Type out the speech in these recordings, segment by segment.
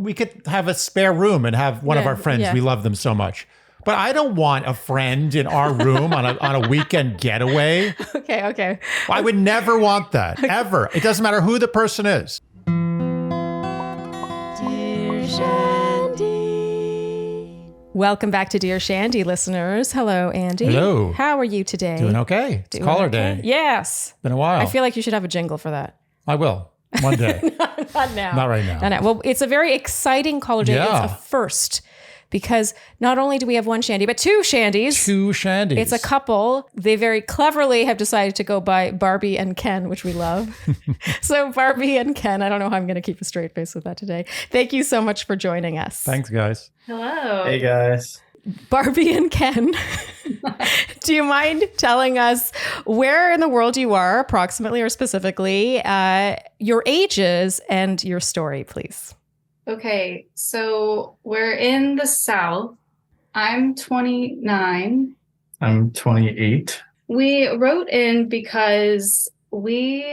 we could have a spare room and have one of our friends. We love them so much. But I don't want a friend in our room on a weekend getaway. Okay. I would never want that, ever. It doesn't matter who the person is. Dear Shandy. Welcome back to Dear Shandy, listeners. Hello, Andy. Hello. How are you today? Doing okay. It's caller day. Yes. Been a while. I feel like you should have a jingle for that. I will. One day. Not now. Not right now. Not. Well, it's a very exciting caller day. Yeah. It's a first. Because not only do we have one Shandy, but two Shandys. Two Shandys. It's a couple. They very cleverly have decided to go by Barbie and Ken, which we love. So Barbie and Ken, I don't know how I'm going to keep a straight face with that today. Thank you so much for joining us. Thanks, guys. Hello. Hey, guys. Barbie and Ken, do you mind telling us where in the world you are, approximately or specifically, your ages and your story, please? Okay, so we're in the South. I'm 29. I'm 28. We wrote in because we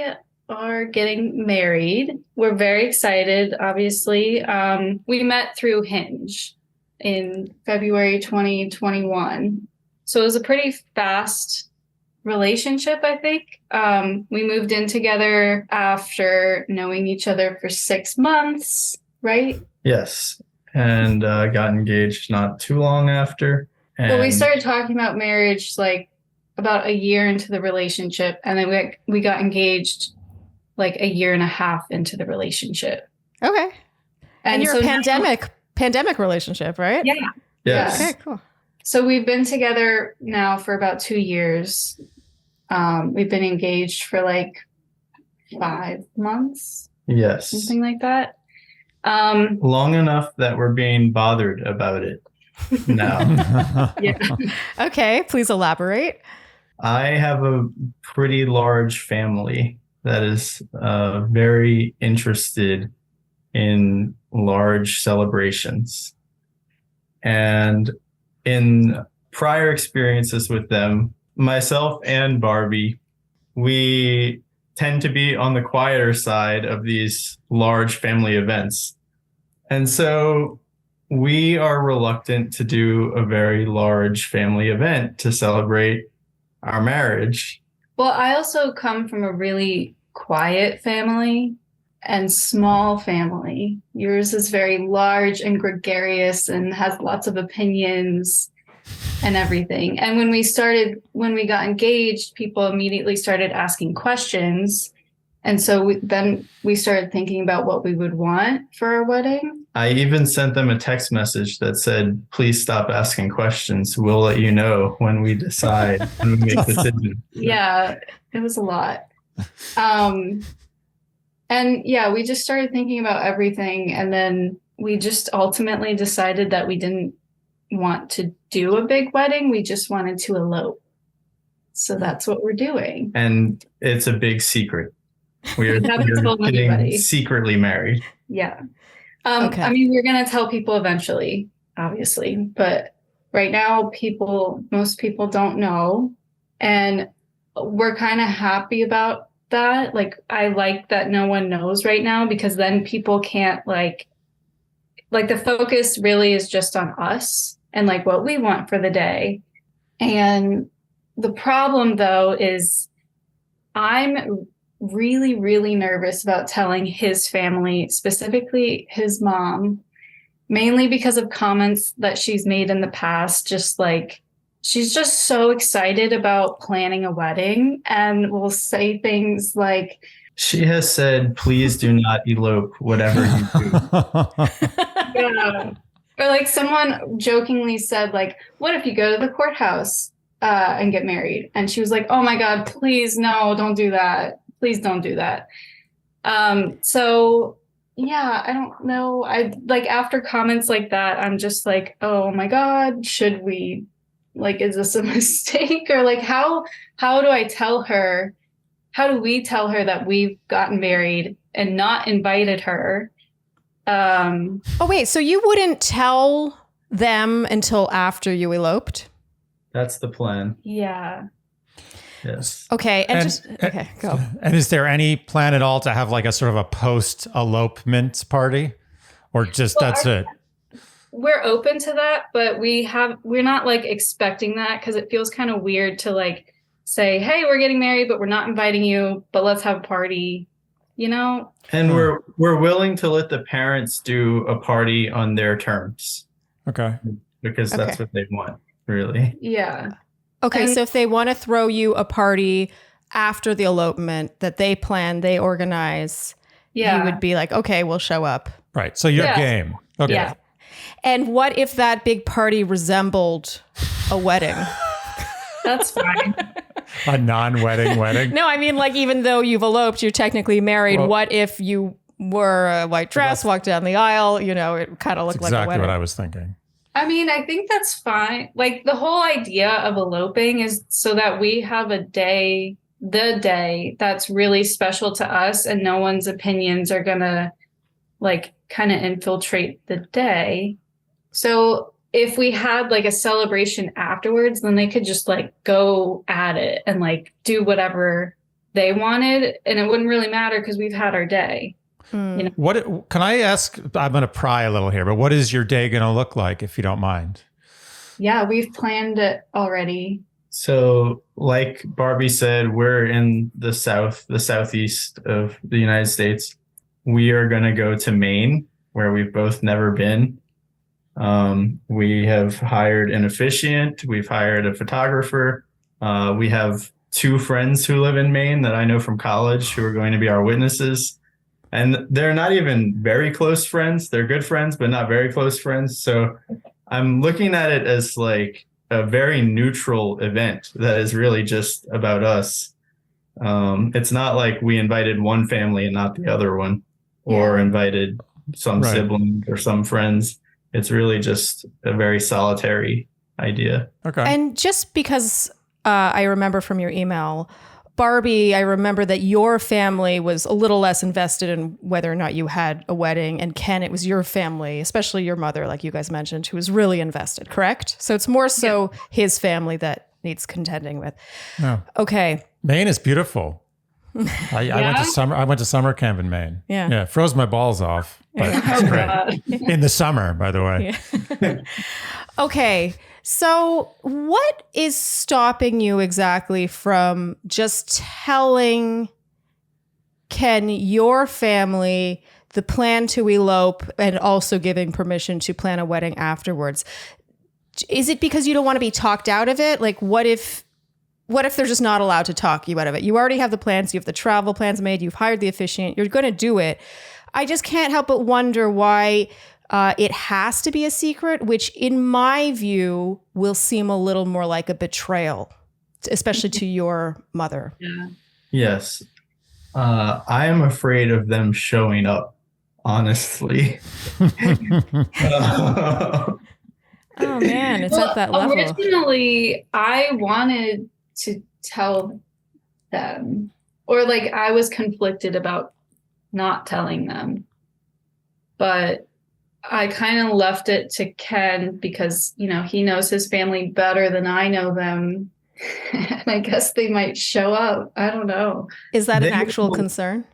are getting married. We're very excited, obviously. We met through Hinge in February 2021. So it was a pretty fast relationship, I think. We moved in together after knowing each other for 6 months. Right? Yes. And got engaged not too long after. Well, we started talking about marriage like about a year into the relationship. And then we got engaged like a year and a half into the relationship. Okay. And you're so a pandemic relationship, right? Yeah. Yes. Okay, cool. So we've been together now for about 2 years. We've been engaged for like 5 months. Yes. Something like that. Long enough that we're being bothered about it now. Yeah. Okay, please elaborate. I have a pretty large family that is very interested in large celebrations. And in prior experiences with them, myself and Barbie, we tend to be on the quieter side of these large family events. And so we are reluctant to do a very large family event to celebrate our marriage. Well, I also come from a really quiet family and small family. Yours is very large and gregarious and has lots of opinions and everything. And when we got engaged, people immediately started asking questions. And so then we started thinking about what we would want for our wedding. I even sent them a text message that said, please stop asking questions. We'll let you know when we decide, when we make decisions. Yeah, it was a lot. And yeah, we just started thinking about everything. And then we just ultimately decided that we didn't want to do a big wedding. We just wanted to elope. So that's what we're doing. And it's a big secret. We're getting secretly married. Yeah. Okay. I mean, we're going to tell people eventually, obviously, but right now most people don't know. And we're kind of happy about that. Like, I like that no one knows right now, because then people can't like the focus really is just on us and like what we want for the day. And the problem though is I'm really, really nervous about telling his family, specifically his mom, mainly because of comments that she's made in the past. Just like, she's just so excited about planning a wedding and will say things like, she has said, please do not elope, whatever you do. yeah. Or like someone jokingly said, like, what if you go to the courthouse and get married? And she was like, oh my God, please, no, don't do that. Please don't do that. So yeah, I don't know. I like after comments like that, I'm just like, oh my God, should we, like, is this a mistake? Or like, how do I tell her? How do we tell her that we've gotten married and not invited her? Oh, wait, so you wouldn't tell them until after you eloped? That's the plan. Yeah. Yes. Okay. Okay, go. And is there any plan at all to have like a sort of a post-elopement party? or just that's it? We're open to that, but we're not like expecting that, because it feels kind of weird to like say, hey, we're getting married, but we're not inviting you, but let's have a party, you know? And we're willing to let the parents do a party on their terms. Okay. Because that's what they want, really. Yeah. Okay, so if they want to throw you a party after the elopement that they plan, they organize, you would be like, okay, we'll show up. Right. So you're game. Okay. Yeah. And what if that big party resembled a wedding? That's fine. A non-wedding wedding? No, I mean, like, even though you've eloped, you're technically married. Well, what if you wore a white dress, walked down the aisle, you know, it kind of looked like a wedding. Exactly what I was thinking. I mean, I think that's fine. Like, the whole idea of eloping is so that we have the day that's really special to us, and no one's opinions are gonna like kind of infiltrate the day. So if we had like a celebration afterwards, then they could just like go at it and like do whatever they wanted, and it wouldn't really matter because we've had our day. You know? What can I ask? I'm going to pry a little here, but what is your day going to look like, if you don't mind? Yeah, we've planned it already. So, like Barbie said, we're in the southeast of the United States. We are going to go to Maine, where we've both never been. We have hired an officiant. We've hired a photographer. We have 2 friends who live in Maine that I know from college who are going to be our witnesses. And they're not even very close friends. They're good friends, but not very close friends. So I'm looking at it as like a very neutral event that is really just about us. It's not like we invited one family and not the other one, or invited some siblings or some friends. It's really just a very solitary idea. Okay. And just because I remember from your email, Barbie, I remember that your family was a little less invested in whether or not you had a wedding. And Ken, it was your family, especially your mother, like you guys mentioned, who was really invested, correct? So it's more so his family that needs contending with. Yeah. Okay. Maine is beautiful. I went to summer camp in Maine. Yeah. Froze my balls off, but it's great. In the summer, by the way. Yeah. Okay. So what is stopping you exactly from just telling Ken, your family, the plan to elope, and also giving permission to plan a wedding afterwards? Is it because you don't want to be talked out of it? Like, what if they're just not allowed to talk you out of it? You already have the plans. You have the travel plans made. You've hired the officiant. You're going to do it. I just can't help but wonder why it has to be a secret, which in my view will seem a little more like a betrayal, especially to your mother. Yeah. Yes. I am afraid of them showing up, honestly. Oh man, it's at that level. Originally, I wanted to tell them, or like I was conflicted about not telling them, but I kind of left it to Ken because, you know, he knows his family better than I know them. And I guess they might show up. I don't know. Is that an actual concern?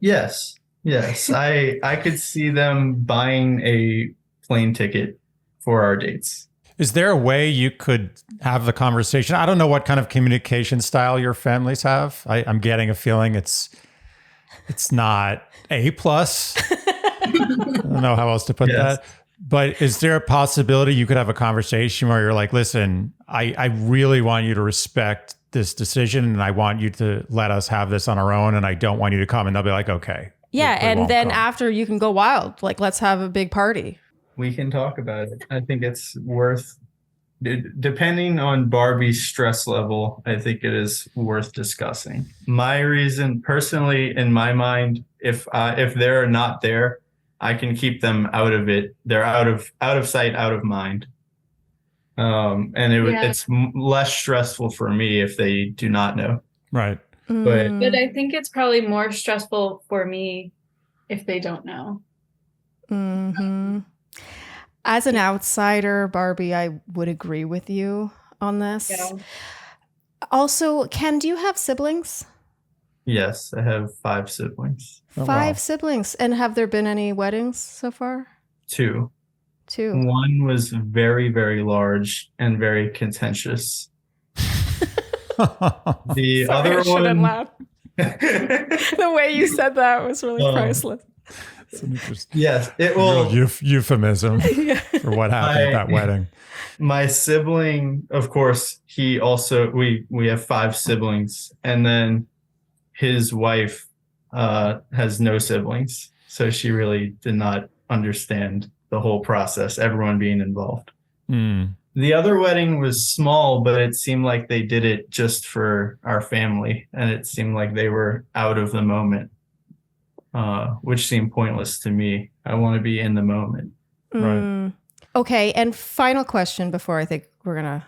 Yes. I could see them buying a plane ticket for our dates. Is there a way you could have the conversation? I don't know what kind of communication style your families have. I'm getting a feeling it's not A+. I don't know how else to put that. But is there a possibility you could have a conversation where you're like, listen, I really want you to respect this decision, and I want you to let us have this on our own, and I don't want you to come. And they'll be like, okay. Yeah, and then after you can go wild. Like, let's have a big party. We can talk about it. I think it's worth, depending on Barbie's stress level, I think it is worth discussing. My reason, personally, in my mind, if they're not there, I can keep them out of it. They're out of sight, out of mind. And it's less stressful for me if they do not know. Right. But I think it's probably more stressful for me if they don't know. Mm-hmm. As an outsider, Barbie, I would agree with you on this. Yeah. Also, Ken, do you have siblings? Yes, I have 5 siblings. Oh, Five wow. siblings. And have there been any weddings so far? 2. Two. One was very, very large and very contentious. The Sorry, I other shouldn't one. laugh. The way you said that was really priceless. It's an interesting Yes, it real will. euphemism for what happened at that wedding. My sibling, of course, he also we have 5 siblings, and then his wife has no siblings, so she really did not understand the whole process, everyone being involved. Mm. The other wedding was small, but it seemed like they did it just for our family, and it seemed like they were out of the moment, which seemed pointless to me. I want to be in the moment. Right. Okay. And final question before I think we're going to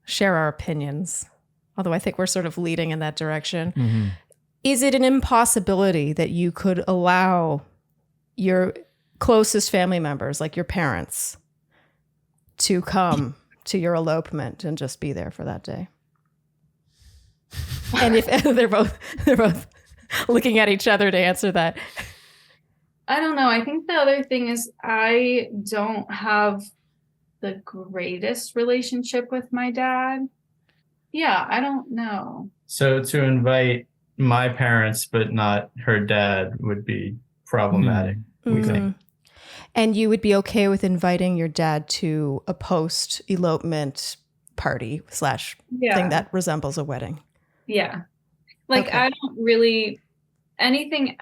share our opinions, although I think we're sort of leading in that direction. Mm-hmm. Is it an impossibility that you could allow your closest family members, like your parents, to come to your elopement and just be there for that day? And if they're both looking at each other to answer that. I don't know. I think the other thing is I don't have the greatest relationship with my dad. Yeah, I don't know. So to invite my parents but not her dad would be problematic, we think. And you would be okay with inviting your dad to a post elopement party / thing that resembles a wedding? Yeah. Like, Okay. I don't really, anything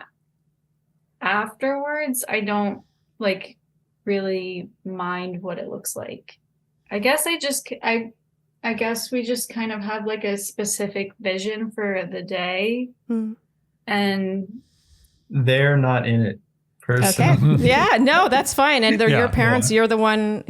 afterwards, I don't like really mind what it looks like. I guess I guess we just kind of have like a specific vision for the day, and They're not in it personally. Okay. Yeah, no, that's fine. And they're Yeah, your parents. You're the one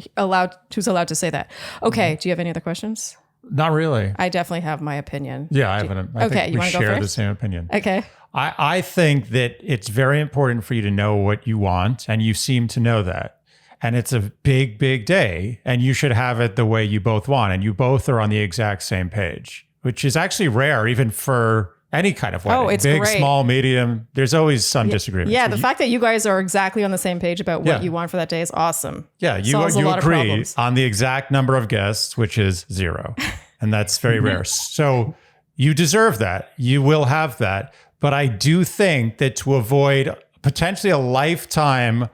who's allowed to say that. Okay. Do you have any other questions? Not really. I definitely have my opinion. Yeah, I haven't. I Okay, think you we wanna go share the first? same opinion. Okay. I think that it's very important for you to know what you want, and you seem to know that. And it's a big, big day, and you should have it the way you both want, and you both are on the exact same page, which is actually rare even for any kind of wedding. Oh, it's big, great. small, medium. There's always some disagreement. Yeah, the fact that you guys are exactly on the same page about what Yeah. you want for that day is awesome. Yeah, Solves a you lot of agree problems. on the exact number of guests, which is 0. And that's very rare. So you deserve that. You will have that. But I do think that to avoid potentially a lifetime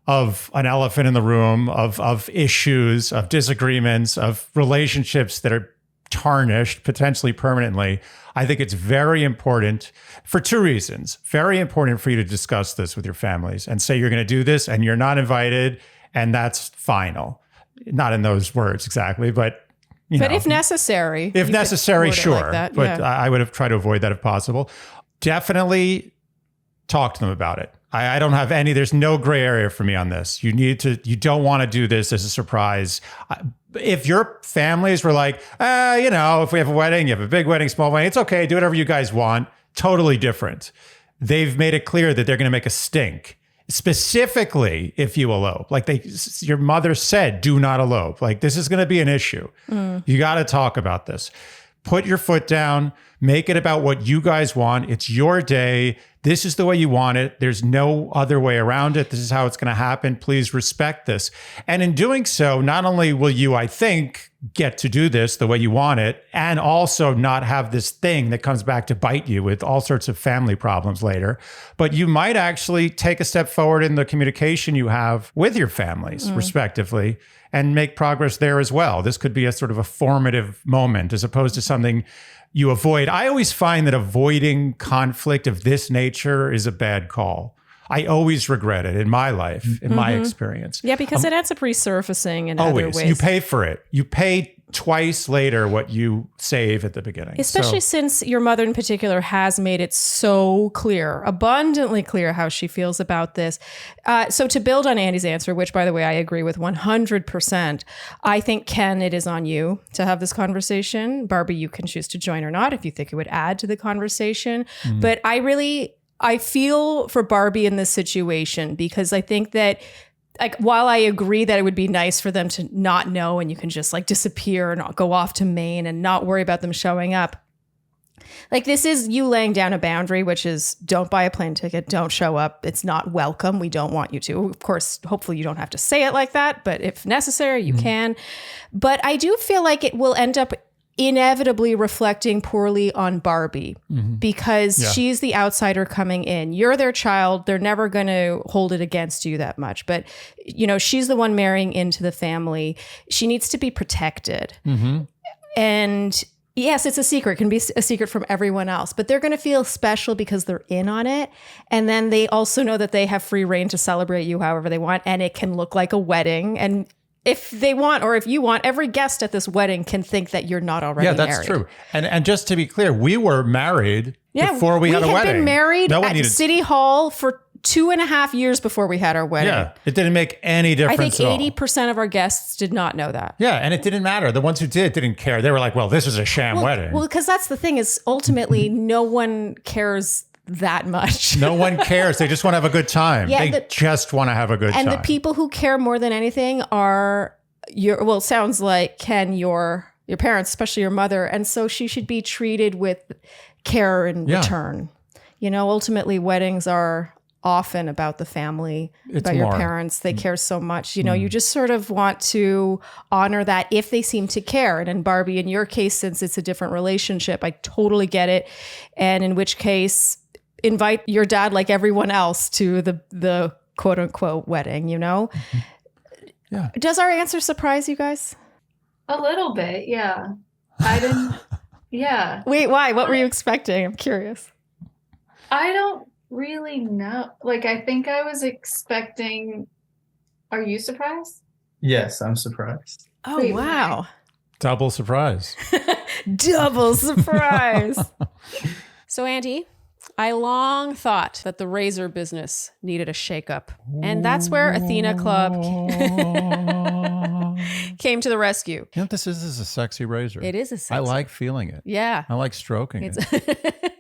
of an elephant in the room, of issues, of disagreements, of relationships that are tarnished potentially permanently, I think it's very important for 2 reasons. Very important for you to discuss this with your families and say you're going to do this and you're not invited, and that's final. Not in those words exactly, but But if necessary. if you could necessary, word it sure. like that, But yeah. I would have tried to avoid that if possible. Definitely talk to them about it. I don't have there's no gray area for me on this. You don't want to do this as a surprise. If your families were like, if we have a wedding, you have a big wedding, small wedding, it's okay. Do whatever you guys want. Totally different. They've made it clear that they're going to make a stink. Specifically, if you elope, like your mother said, do not elope. Like, this is going to be an issue. You got to talk about this. Put your foot down, make it about what you guys want. It's your day. This is the way you want it. There's no other way around it. This is how it's going to happen. Please respect this. And in doing so, not only will you, I think, get to do this the way you want it, and also not have this thing that comes back to bite you with all sorts of family problems later, but you might actually take a step forward in the communication you have with your families, respectively, and make progress there as well. This could be a sort of a formative moment as opposed to something you avoid. I always find that avoiding conflict of this nature is a bad call. I always regret it in my life, in my experience. Yeah, because it ends up resurfacing in other Always. ways. You pay for it. You pay twice later what you save at the beginning. Especially since your mother in particular has made it so clear, abundantly clear how she feels about this. So to build on Andy's answer, which by the way, I agree with 100%, I think, Ken, it is on you to have this conversation. Barbie, you can choose to join or not if you think it would add to the conversation. But I feel for Barbie in this situation because I think that, like, while I agree that it would be nice for them to not know and you can just like disappear and go off to Maine and not worry about them showing up, Like, this is you laying down a boundary, which is don't buy a plane ticket, don't show up. It's not welcome. We don't want you to. Of course, hopefully you don't have to say it like that, but if necessary, you can. But I do feel like it will end up inevitably reflecting poorly on Barbie because she's the outsider coming in. You're their child. They're never going to hold it against you that much. But, you know, she's the one marrying into the family. She needs to be protected. And yes, it's a secret. It can be a secret from everyone else, but they're going to feel special because they're in on it. And then they also know that they have free reign to celebrate you however they want. And it can look like a wedding. And if they want, or if you want, every guest at this wedding can think that you're not already married. Yeah, that's true. And just to be clear, we were married before we had a wedding. We had been married at City Hall for 2.5 years before we had our wedding. Yeah, it didn't make any difference. I think 80% of our guests did not know that. Yeah, and it didn't matter. The ones who didn't care. They were like, well, this is a sham wedding. Well, because that's the thing is ultimately no one cares that much. No one cares. They just want to have a good time. Yeah, they just want to have a good time. And the people who care more than anything are it sounds like Ken, your parents, especially your mother. And so she should be treated with care in return. You know, ultimately weddings are often about the family, about your parents. They care so much. You know, you just sort of want to honor that if they seem to care. And in Barbie, in your case, since it's a different relationship, I totally get it. And in which case, invite your dad like everyone else to the quote unquote wedding, you know? Yeah. Does our answer surprise you guys? A little bit, yeah. I didn't, yeah. Wait, why? What were you expecting? I'm curious. I don't really know. Like, I think I was expecting. Are you surprised? Yes, I'm surprised. Oh, Wait, wow. Double surprise. Double surprise. So, Andy, I long thought that the razor business needed a shakeup. And that's where Athena Club came to the rescue. You know what this is? This is a sexy razor. It is a sexy. I like feeling it. Yeah. I like stroking it.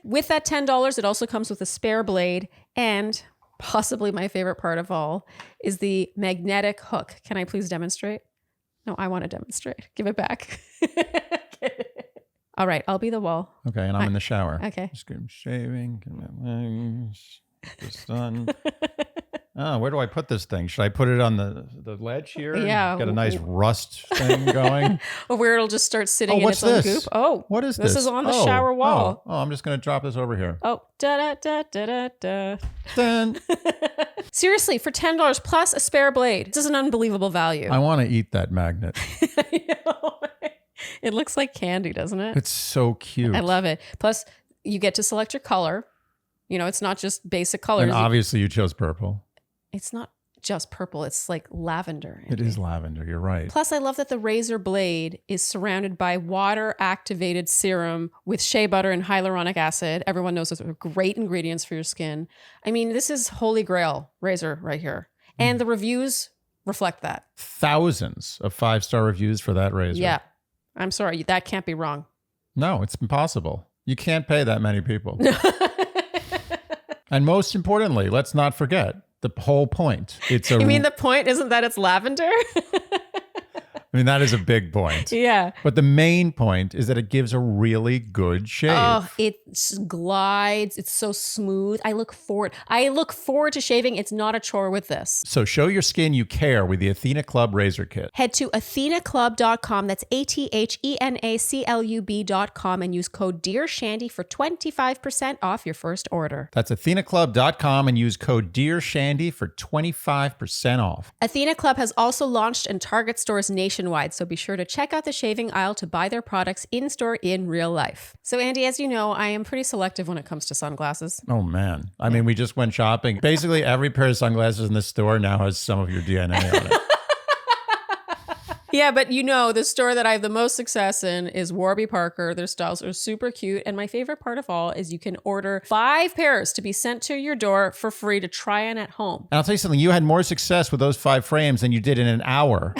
With that $10, it also comes with a spare blade and possibly my favorite part of all is the magnetic hook. Can I please demonstrate? No, I want to demonstrate. Give it back. All right, I'll be the wall. Okay, and I'm in the shower. Okay. Just shaving, get my legs, the sun. Oh, where do I put this thing? Should I put it on the ledge here? Yeah. Get a nice rust thing going. Or where it'll just start sitting in what's its own this? goop. Oh, what is this? This is on the shower wall. Oh, I'm just going to drop this over here. Oh, da da da da da. Dun. Seriously, for $10 plus a spare blade, this is an unbelievable value. I want to eat that magnet. It looks like candy, doesn't it? It's so cute. I love it. Plus, you get to select your color. You know, it's not just basic colors. And obviously you chose purple. It's not just purple. It's like lavender. It is lavender. You're right. Plus, I love that the razor blade is surrounded by water-activated serum with shea butter and hyaluronic acid. Everyone knows those are great ingredients for your skin. I mean, this is holy grail razor right here. And the reviews reflect that. Thousands of 5-star reviews for that razor. Yeah. I'm sorry. That can't be wrong. No, it's impossible. You can't pay that many people. And most importantly, let's not forget the whole point. You mean the point isn't that it's lavender? I mean, that is a big point. Yeah. But the main point is that it gives a really good shave. Oh, it glides. It's so smooth. I look forward to shaving. It's not a chore with this. So show your skin you care with the Athena Club Razor Kit. Head to athenaclub.com. That's ATHENACLUB.com and use code DearShandy for 25% off your first order. That's athenaclub.com and use code DearShandy for 25% off. Athena Club has also launched in Target stores nationwide, so be sure to check out the shaving aisle to buy their products in-store in real life. So Andy, as you know, I am pretty selective when it comes to sunglasses. Oh man. I mean, we just went shopping. Basically, every pair of sunglasses in the store now has some of your DNA on it. Yeah, but you know, the store that I have the most success in is Warby Parker. Their styles are super cute. And my favorite part of all is you can order 5 pairs to be sent to your door for free to try on at home. And I'll tell you something, you had more success with those 5 frames than you did in an hour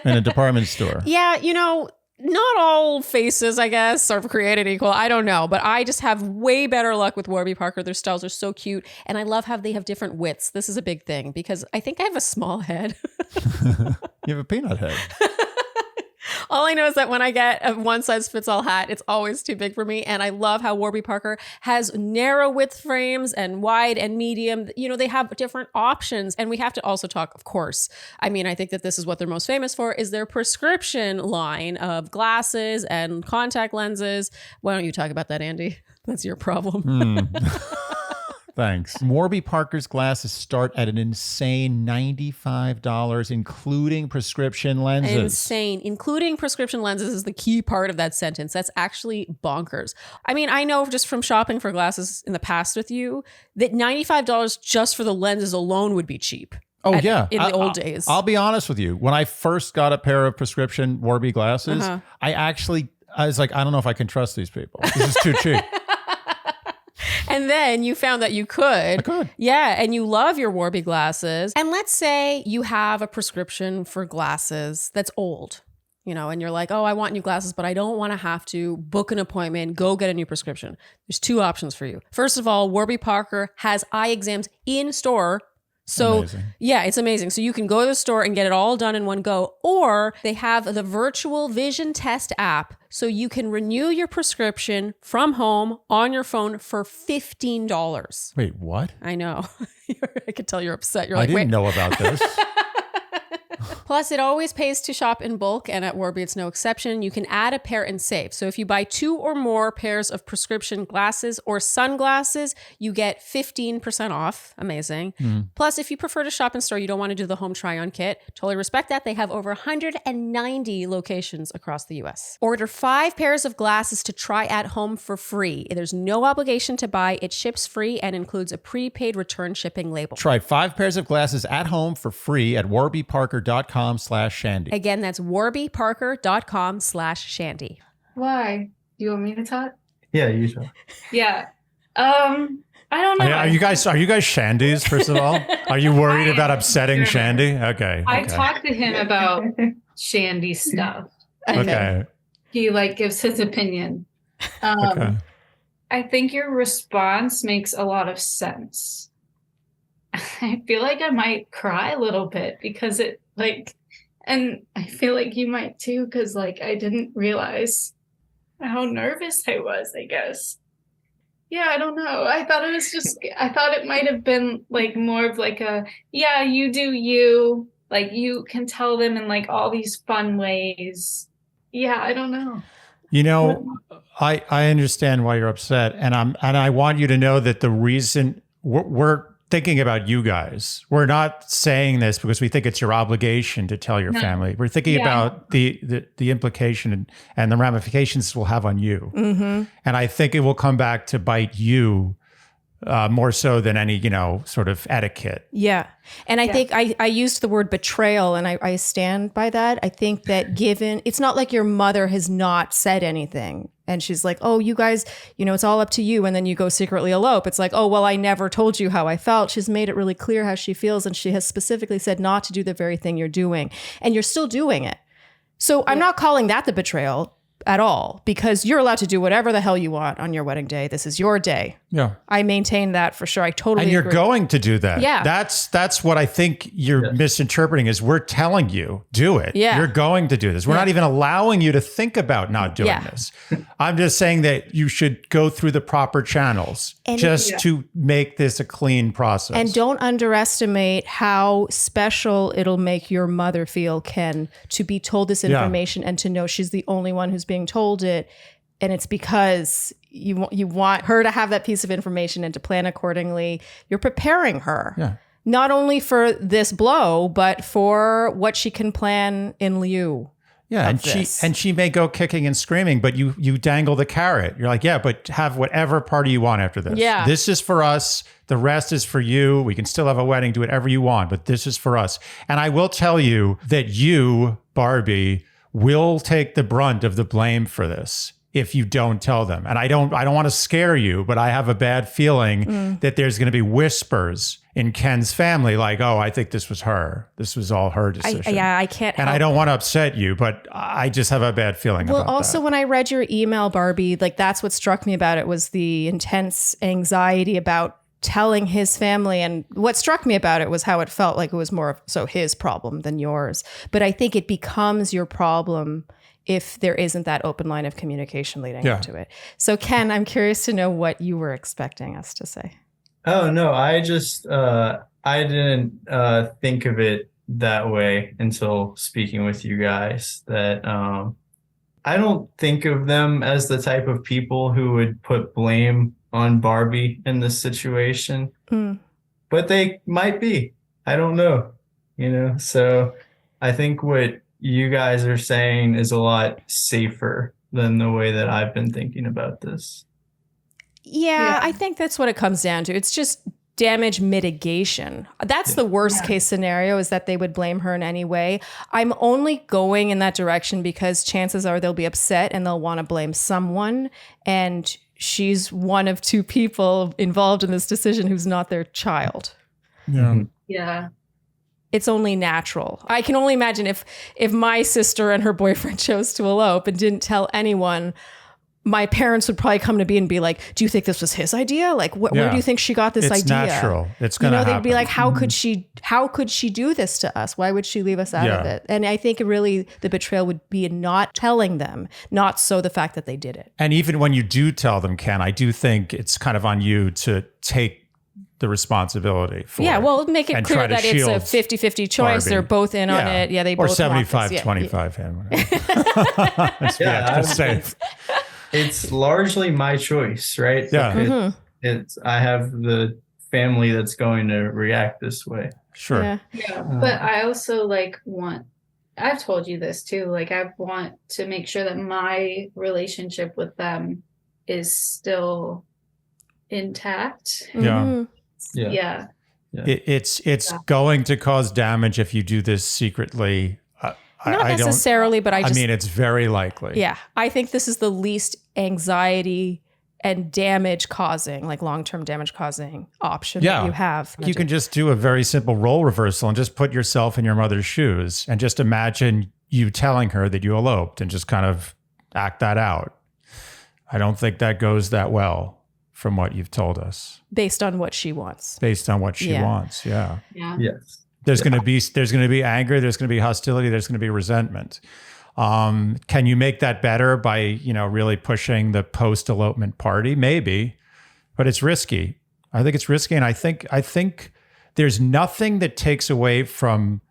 in a department store. Yeah, you know, not all faces, I guess, are created equal. I don't know, but I just have way better luck with Warby Parker. Their styles are so cute. And I love how they have different widths. This is a big thing because I think I have a small head. You have a peanut head. All I know is that when I get a one size fits all hat, it's always too big for me. And I love how Warby Parker has narrow width frames and wide and medium. You know, they have different options. And we have to also talk, of course. I mean, I think that this is what they're most famous for is their prescription line of glasses and contact lenses. Why don't you talk about that, Andy? That's your problem. Thanks. Warby Parker's glasses start at an insane $95, including prescription lenses. Insane. Including prescription lenses is the key part of that sentence. That's actually bonkers. I mean, I know just from shopping for glasses in the past with you that $95 just for the lenses alone would be cheap. Oh, in the old days. I'll be honest with you. When I first got a pair of prescription Warby glasses, I was like, I don't know if I can trust these people. This is too cheap. And then you found that you could. I could. Yeah. And you love your Warby glasses. And let's say you have a prescription for glasses that's old, you know, and you're like, oh, I want new glasses, but I don't want to have to book an appointment, go get a new prescription. There's two options for you. First of all, Warby Parker has eye exams in store. So Amazing. Yeah, it's amazing. So you can go to the store and get it all done in one go, or they have the virtual vision test app. So you can renew your prescription from home on your phone for $15. Wait, what? I know. I could tell you're upset. You're I like, didn't wait. know about this. Plus, it always pays to shop in bulk, and at Warby, it's no exception. You can add a pair and save. So if you buy 2 or more pairs of prescription glasses or sunglasses, you get 15% off. Amazing. Plus, if you prefer to shop in store, you don't want to do the home try-on kit, totally respect that. They have over 190 locations across the U.S. Order 5 pairs of glasses to try at home for free. There's no obligation to buy. It ships free and includes a prepaid return shipping label. Try 5 pairs of glasses at home for free at warbyparker.com/Shandy. Again, that's warbyparker.com/Shandy. Why? Do you want me to talk? Yeah, usually. Yeah. I don't know. Are you guys Shandies, first of all? Are you worried about upsetting Shandy? Okay. I talked to him about Shandy stuff. And Okay. he gives his opinion. Okay. I think your response makes a lot of sense. I feel like I might cry a little bit because and I feel like you might too, because I didn't realize how nervous I was, I guess. Yeah, I don't know. I thought it might have been more of yeah, you do you. You can tell them in all these fun ways. Yeah, I don't know. You know, I understand why you're upset, and I want you to know that the reason we're thinking about you guys. We're not saying this because we think it's your obligation to tell your family. We're thinking about the implication and the ramifications it will have on you. Mm-hmm. And I think it will come back to bite you more so than any, sort of etiquette. Yeah. And I think I used the word betrayal, and I stand by that. I think that it's not like your mother has not said anything. And she's like, oh, you guys, it's all up to you. And then you go secretly elope. It's like, oh, well, I never told you how I felt. She's made it really clear how she feels. And she has specifically said not to do the very thing you're doing. And you're still doing it. So I'm not calling that the betrayal at all, because you're allowed to do whatever the hell you want on your wedding day. This is your day. Yeah. I maintain that for sure. I totally And you're agree. going to do that. Yeah. That's what I think you're misinterpreting is we're telling you, do it. Yeah. You're going to do this. We're not even allowing you to think about not doing Yeah. this. I'm just saying that you should go through the proper channels to make this a clean process. And don't underestimate how special it'll make your mother feel, Ken, to be told this information and to know she's the only one who's being told it. And it's because you want her to have that piece of information and to plan accordingly. You're preparing her. Yeah. Not only for this blow, but for what she can plan in lieu. Yeah, of this. and she may go kicking and screaming, but you dangle the carrot. You're like, yeah, but have whatever party you want after this. Yeah. This is for us. The rest is for you. We can still have a wedding, do whatever you want, but this is for us. And I will tell you that you, Barbie, will take the brunt of the blame for this if you don't tell them. And I don't want to scare you, but I have a bad feeling that there's going to be whispers in Ken's family like, oh, I think this was her. This was all her decision. I can't And help I don't want to upset you, but I just have a bad feeling about Well, also that. when I read your email, Barbie, that's what struck me about it was the intense anxiety about telling his family. And what struck me about it was how it felt like it was more of so his problem than yours. But I think it becomes your problem if there isn't that open line of communication leading up to it. So Ken, I'm curious to know what you were expecting us to say. Oh, no, I just, I didn't think of it that way until speaking with you guys, that I don't think of them as the type of people who would put blame on Barbie in this situation, but they might be. I don't know, so I think what you guys are saying is a lot safer than the way that I've been thinking about this. Yeah, I think that's what it comes down to. It's just damage mitigation. That's the worst case scenario, is that they would blame her in any way. I'm only going in that direction because chances are they'll be upset and they'll want to blame someone. And she's one of two people involved in this decision who's not their child. Yeah. Yeah. It's only natural. I can only imagine if my sister and her boyfriend chose to elope and didn't tell anyone, my parents would probably come to me and be like, do you think this was his idea? Like, where do you think she got this idea? It's natural. It's going to happen. They'd be like, how could she do this to us? Why would she leave us out of it? And I think really the betrayal would be in not telling them, not so the fact that they did it. And even when you do tell them, Ken, I do think it's kind of on you to take the responsibility for it. Well, make it clear that it's a 50-50 choice. Barbie. They're both in on it. Yeah, they both or want this. 75-25. Just say It's largely my choice, right? Yeah. I have the family that's going to react this way. Sure. Yeah. But I also I've told you this too, I want to make sure that my relationship with them is still intact. Yeah. Yeah. It's going to cause damage if you do this secretly. Not necessarily, but I mean, it's very likely. Yeah. I think this is the least anxiety and damage causing, like long-term damage causing option that you have. You can just do a very simple role reversal and just put yourself in your mother's shoes and just imagine you telling her that you eloped and just kind of act that out. I don't think that goes that well from what you've told us. Based on what she wants. Yeah. Yes. There's going to be anger. There's going to be hostility. There's going to be resentment. Can you make that better by, really pushing the post-elopement party? Maybe, but it's risky. I think it's risky. And I think there's nothing that takes away from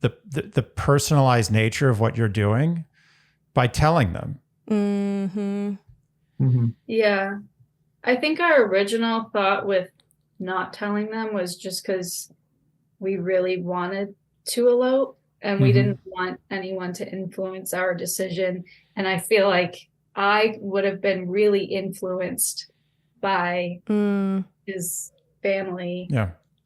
the personalized nature of what you're doing by telling them. Yeah. I think our original thought with not telling them was just because we really wanted to elope and we didn't want anyone to influence our decision. And I feel like I would have been really influenced by his family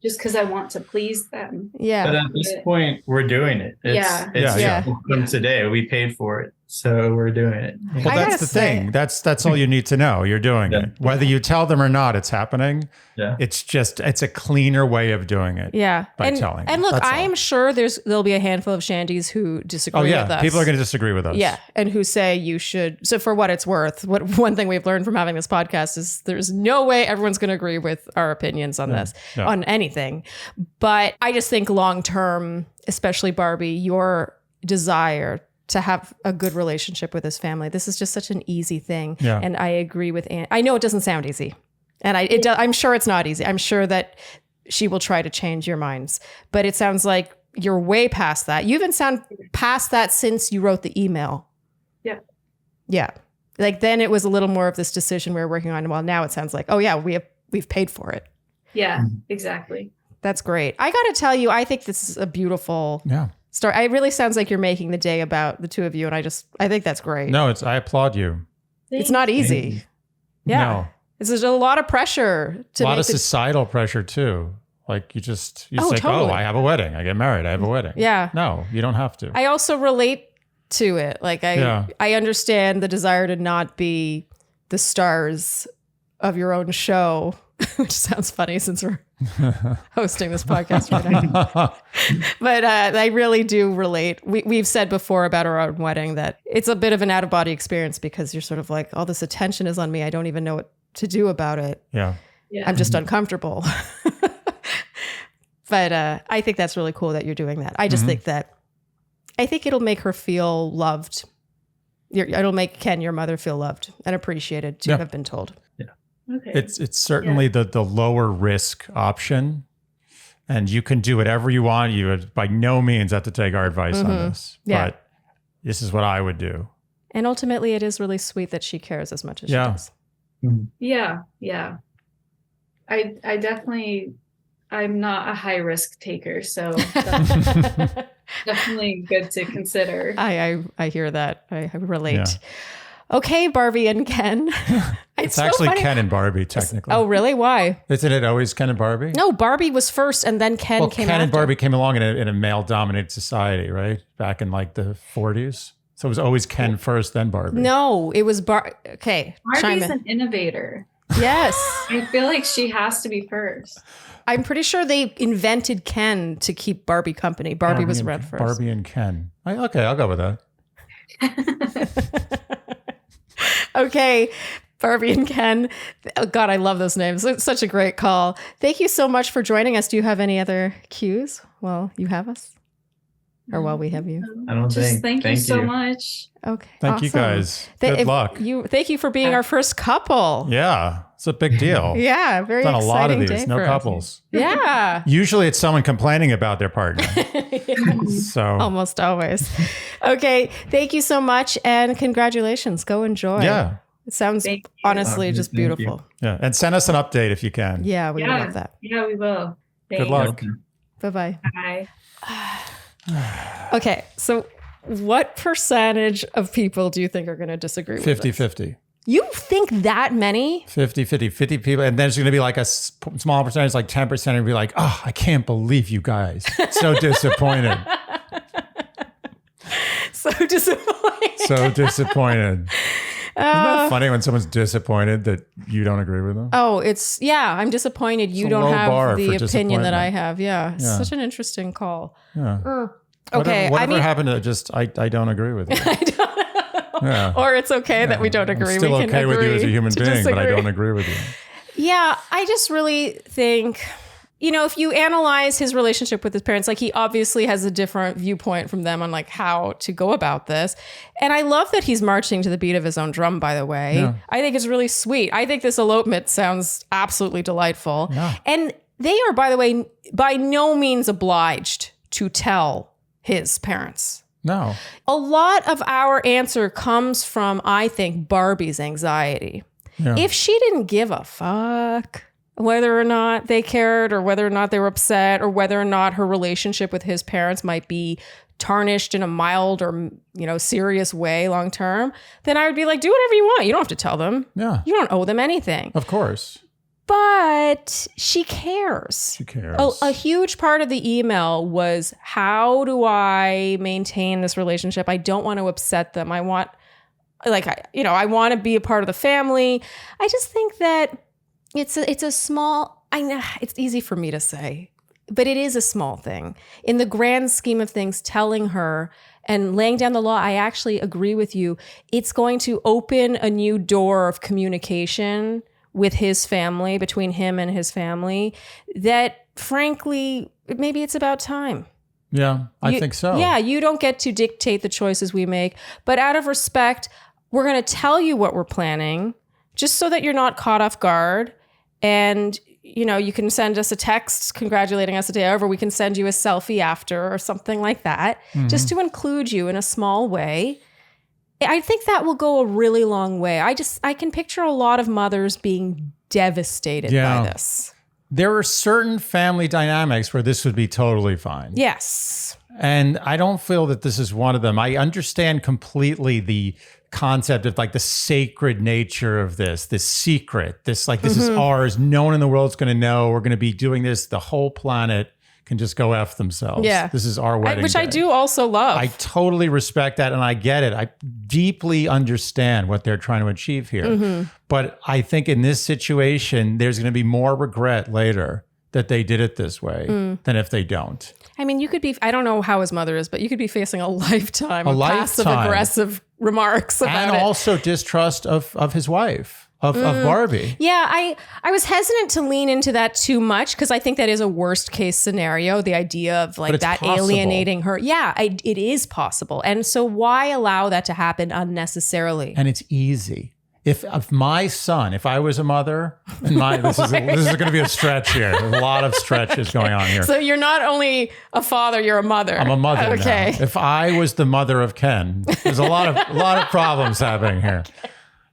just because I want to please them. Yeah. But at this point, we're doing it. It's from today. We paid for it. So we're doing it. Well, that's the thing. That's all you need to know. You're doing it. Whether you tell them or not, it's happening. Yeah. It's a cleaner way of doing it. Yeah. By telling them. And look, That's I am sure there'll be a handful of Shandys who disagree with us. People are going to disagree with us. Yeah. And who say you should. So for what it's worth, one thing we've learned from having this podcast is there's no way everyone's going to agree with our opinions on this, on anything. But I just think long term, especially Barbie, your desire to have a good relationship with his family. This is just such an easy thing. Yeah. And I agree with Anne. I know it doesn't sound easy. And I'm sure it's not easy. I'm sure that she will try to change your minds. But it sounds like you're way past that. You even sound past that since you wrote the email. Yeah. Yeah. Like then it was a little more of this decision we were working on. Well, now it sounds like, oh yeah, we've paid for it. Yeah, exactly. That's great. I got to tell you, I think this is a beautiful story. It really sounds like you're making the day about the two of you. And I think that's great. No, I applaud you. It's not easy. Yeah. No. It's a lot of pressure to a lot of societal pressure too. Like you say, totally. I have a wedding. I get married. I have a wedding. Yeah. No, you don't have to. I also relate to it. Like I understand the desire to not be the stars of your own show, which sounds funny since we're hosting this podcast right now. But I really do relate. We've said before about our own wedding that it's a bit of an out-of-body experience because you're sort of like, all this attention is on me. I don't even know what to do about it. Yeah. Yeah. I'm just uncomfortable. But I think that's really cool that you're doing that. I just think it'll make her feel loved. It'll make Ken, your mother, feel loved and appreciated to have been told. Okay. It's certainly the lower risk option, and you can do whatever you want. You would by no means have to take our advice on this, but this is what I would do. And ultimately, it is really sweet that she cares as much as she does. Yeah. I definitely, I'm not a high risk taker, so definitely good to consider. I hear that. I relate. Yeah. Okay, Barbie and Ken. It's actually so Ken and Barbie, technically. Oh, really? Why? Isn't it always Ken and Barbie? No, Barbie was first, and then Ken came after. Ken and Barbie came along in a male-dominated society, right? Back in like the 40s. So it was always Ken first, then Barbie. No, it was Okay, Barbie's an innovator. Yes. I feel like she has to be first. I'm pretty sure they invented Ken to keep Barbie company. Barbie was read first. Barbie and Ken. Okay, I'll go with that. Okay, Barbie and Ken. Oh, God, I love those names. It's such a great call. Thank you so much for joining us. Do you have any other cues while you have us? Or while we have you? I don't think. Thank you so much. Okay. Thank you guys. Good luck. Thank you for being our first couple. Yeah, it's a big deal. Yeah, very exciting. Done a lot of these. No couples. Yeah. Usually it's someone complaining about their partner. So almost always. Okay. Thank you so much and congratulations. Go enjoy. Yeah. It sounds honestly just beautiful. Yeah. And send us an update if you can. Yeah, we love that. Yeah, we will. Thanks. Good luck. Bye-bye. Bye. Okay, so what percentage of people do you think are going to disagree with 50-50. You think that many? 50 people. And then there's going to be like a small percentage, like 10%, and be like, oh, I can't believe you guys. So disappointed. So disappointed. So disappointed. Isn't that funny when someone's disappointed that you don't agree with them? Oh, I'm disappointed you don't have the opinion that I have. Yeah. It's such an interesting call. Yeah. Okay. Whatever happened to just, I don't agree with you. I don't know. Yeah. Or it's okay that we don't agree. I'm still we can okay with you as a human being, disagree. but I don't agree with you. Yeah. I just really think, if you analyze his relationship with his parents, like he obviously has a different viewpoint from them on like how to go about this. And I love that he's marching to the beat of his own drum, by the way. Yeah. I think it's really sweet. I think this elopement sounds absolutely delightful. Yeah. And they are, by the way, by no means obliged to tell his parents. No. A lot of our answer comes from, I think, Barbie's anxiety. Yeah. If she didn't give a fuck whether or not they cared or whether or not they were upset or whether or not her relationship with his parents might be tarnished in a mild or, serious way long term, then I would be like, do whatever you want. You don't have to tell them. Yeah. You don't owe them anything. Of course. But she cares. She cares. A huge part of the email was, how do I maintain this relationship? I don't want to upset them. I want, I want to be a part of the family. I just think that it's a small, I know it's easy for me to say, but it is a small thing. In the grand scheme of things, telling her and laying down the law, I actually agree with you. It's going to open a new door of communication with his family, between him and his family, that frankly, maybe it's about time. Yeah, I think so. Yeah, you don't get to dictate the choices we make, but out of respect, we're going to tell you what we're planning, just so that you're not caught off guard. And, you can send us a text congratulating us a day over. We can send you a selfie after or something like that, just to include you in a small way. I think that will go a really long way. I can picture a lot of mothers being devastated by this. There are certain family dynamics where this would be totally fine. Yes. And I don't feel that this is one of them. I understand completely the concept of like the sacred nature of this secret, this is ours. No one in the world's going to know. We're going to be doing this. The whole planet can just go F themselves. Yeah. This is our wedding which day. I do also love. I totally respect that and I get it. I deeply understand what they're trying to achieve here. But I think in this situation, there's going to be more regret later that they did it this way than if they don't. I mean, you could be, I don't know how his mother is, but you could be facing a lifetime of passive aggressive remarks about and it. Also distrust of his wife. of Barbie. Yeah, I was hesitant to lean into that too much because I think that is a worst case scenario. The idea of like that possible. alienating her. Yeah, it is possible. And so why allow that to happen unnecessarily? And it's easy. If my son, if I was a mother, and this is going to be a stretch here. There's a lot of stretches going on here. So you're not only a father, you're a mother. I'm a mother Okay. now. If I was the mother of Ken, there's a lot of problems happening here.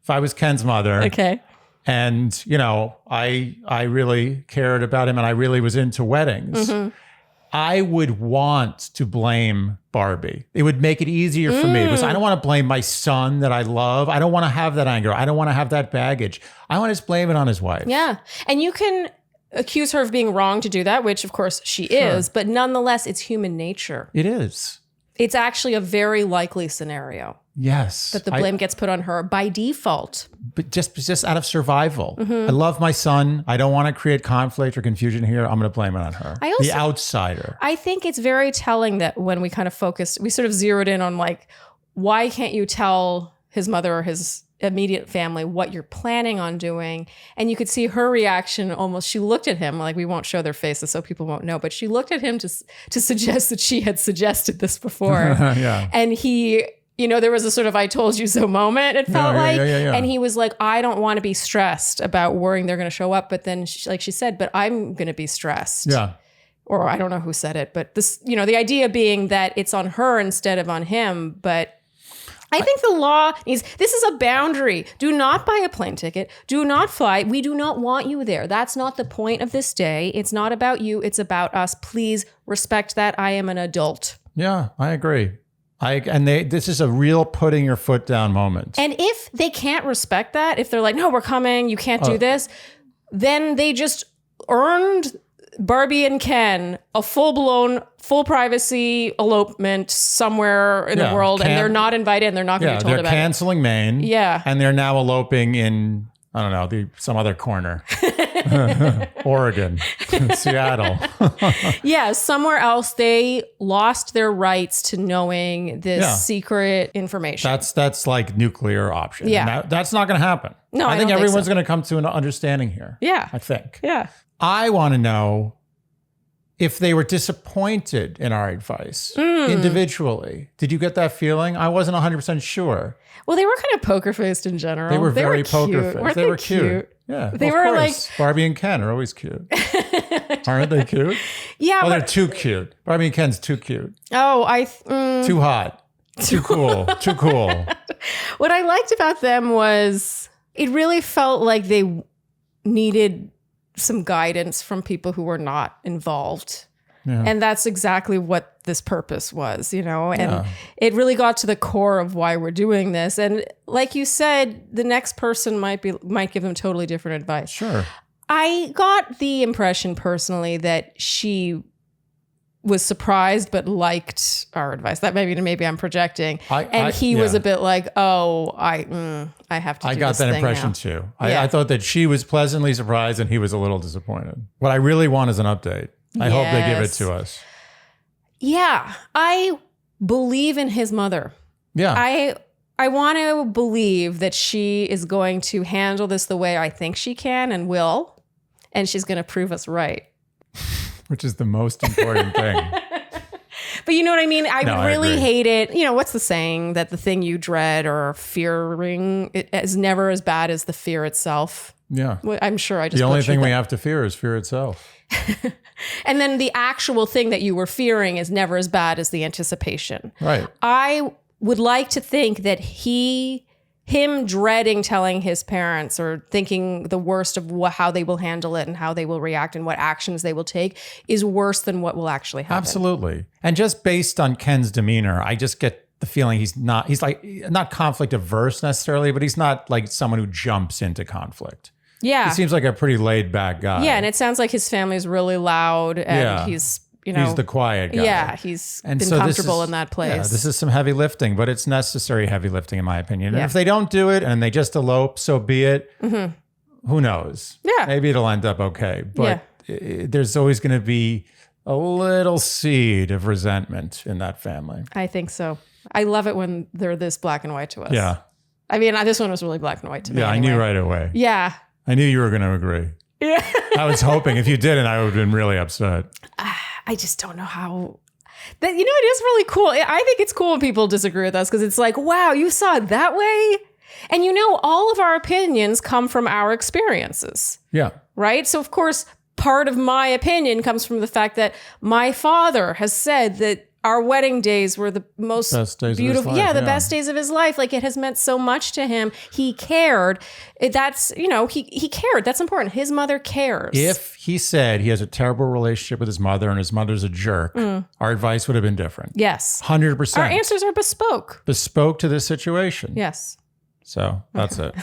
If I was Ken's mother, Okay. and I really cared about him, and I really was into weddings, I would want to blame Barbie. It would make it easier for me because I don't want to blame my son that I love. I don't want to have that anger. I don't want to have that baggage. I want to just blame it on his wife. Yeah. And you can accuse her of being wrong to do that, which of course she is, but nonetheless, it's human nature. It is. It's actually a very likely scenario Yes. that the blame gets put on her by default. But just out of survival. I love my son. I don't want to create conflict or confusion here. I'm going to blame it on her. The outsider. I think it's very telling that when we kind of focused, we sort of zeroed in on like, why can't you tell his mother or his immediate family what you're planning on doing? And you could see her reaction almost, she looked at him, like we won't show their faces so people won't know, but she looked at him to suggest that she had suggested this before. Yeah. And he, there was a sort of I told you so moment, it felt like. Yeah. And he was like, I don't want to be stressed about worrying they're going to show up. But then, like she said, but I'm going to be stressed. Yeah. Or I don't know who said it, but this, the idea being that it's on her instead of on him. But I think the law is, this is a boundary. Do not buy a plane ticket. Do not fly. We do not want you there. That's not the point of this day. It's not about you. It's about us. Please respect that. I am an adult. Yeah, I agree. This is a real putting your foot down moment. And if they can't respect that, if they're like, no, we're coming, you can't do this, then they just earned Barbie and Ken a full-blown, full privacy elopement somewhere in the world, and they're not invited and they're not going to be told about it. They're canceling Maine. Yeah. And they're now eloping in, I don't know, some other corner. Oregon, Seattle. Yeah, somewhere else they lost their rights to knowing this secret information. That's like nuclear option. Yeah. And that's not going to happen. No, I think don't everyone's so. going to come to an understanding here. Yeah. I think. Yeah. I want to know if they were disappointed in our advice individually. Did you get that feeling? I wasn't 100% sure. Well, they were kind of poker faced in general. They were very cute. poker faced. Weren't They were cute. Yeah. They of were course. Barbie and Ken are always cute. Aren't they cute? Yeah. Oh, they're too cute. Barbie and Ken's too cute. Oh, Too hot. Too cool. Too cool. What I liked about them was it really felt like they needed some guidance from people who were not involved. Yeah. And that's exactly what this purpose was, and it really got to the core of why we're doing this. And like you said, the next person might give them totally different advice. Sure. I got the impression personally that she was surprised but liked our advice. That maybe I'm projecting. He was a bit like, oh, I have to do this thing now. I got that impression too. I thought that she was pleasantly surprised and he was a little disappointed. What I really want is an update. I hope they give it to us. Yeah. I believe in his mother. Yeah. I want to believe that she is going to handle this the way I think she can and will. And she's going to prove us right. Which is the most important thing. But you know what I mean? I really agree. hate it. What's the saying that the thing you dread or fearing is never as bad as the fear itself? Yeah. Well, I'm sure I just The only butchered thing we that. have to fear is fear itself. And then the actual thing that you were fearing is never as bad as the anticipation. Right. I would like to think that him dreading telling his parents or thinking the worst of how they will handle it and how they will react and what actions they will take is worse than what will actually happen. Absolutely. And just based on Ken's demeanor, I just get the feeling he's like not conflict averse necessarily, but he's not like someone who jumps into conflict. Yeah. He seems like a pretty laid back guy. Yeah. And it sounds like his family's really loud and he's, he's the quiet guy. Yeah. He's been so comfortable in that place. Yeah, this is some heavy lifting, but it's necessary heavy lifting in my opinion. And if they don't do it and they just elope, so be it. Mm-hmm. Who knows? Yeah. Maybe it'll end up okay. But there's always going to be a little seed of resentment in that family. I think so. I love it when they're this black and white to us. Yeah. I mean, this one was really black and white to me. Yeah, anyway. I knew right away. Yeah. I knew you were going to agree. Yeah. I was hoping if you didn't, I would have been really upset. I just don't know how. That, it is really cool. I think it's cool when people disagree with us because it's like, wow, you saw it that way. And all of our opinions come from our experiences. Yeah. Right? So, of course, part of my opinion comes from the fact that my father has said that our wedding days were the most best days beautiful. Of his life, the best days of his life. Like, it has meant so much to him. He cared. That's, he cared. That's important. His mother cares. If he said he has a terrible relationship with his mother and his mother's a jerk, our advice would have been different. Yes. 100%. Our answers are bespoke. Bespoke to this situation. Yes. So that's it.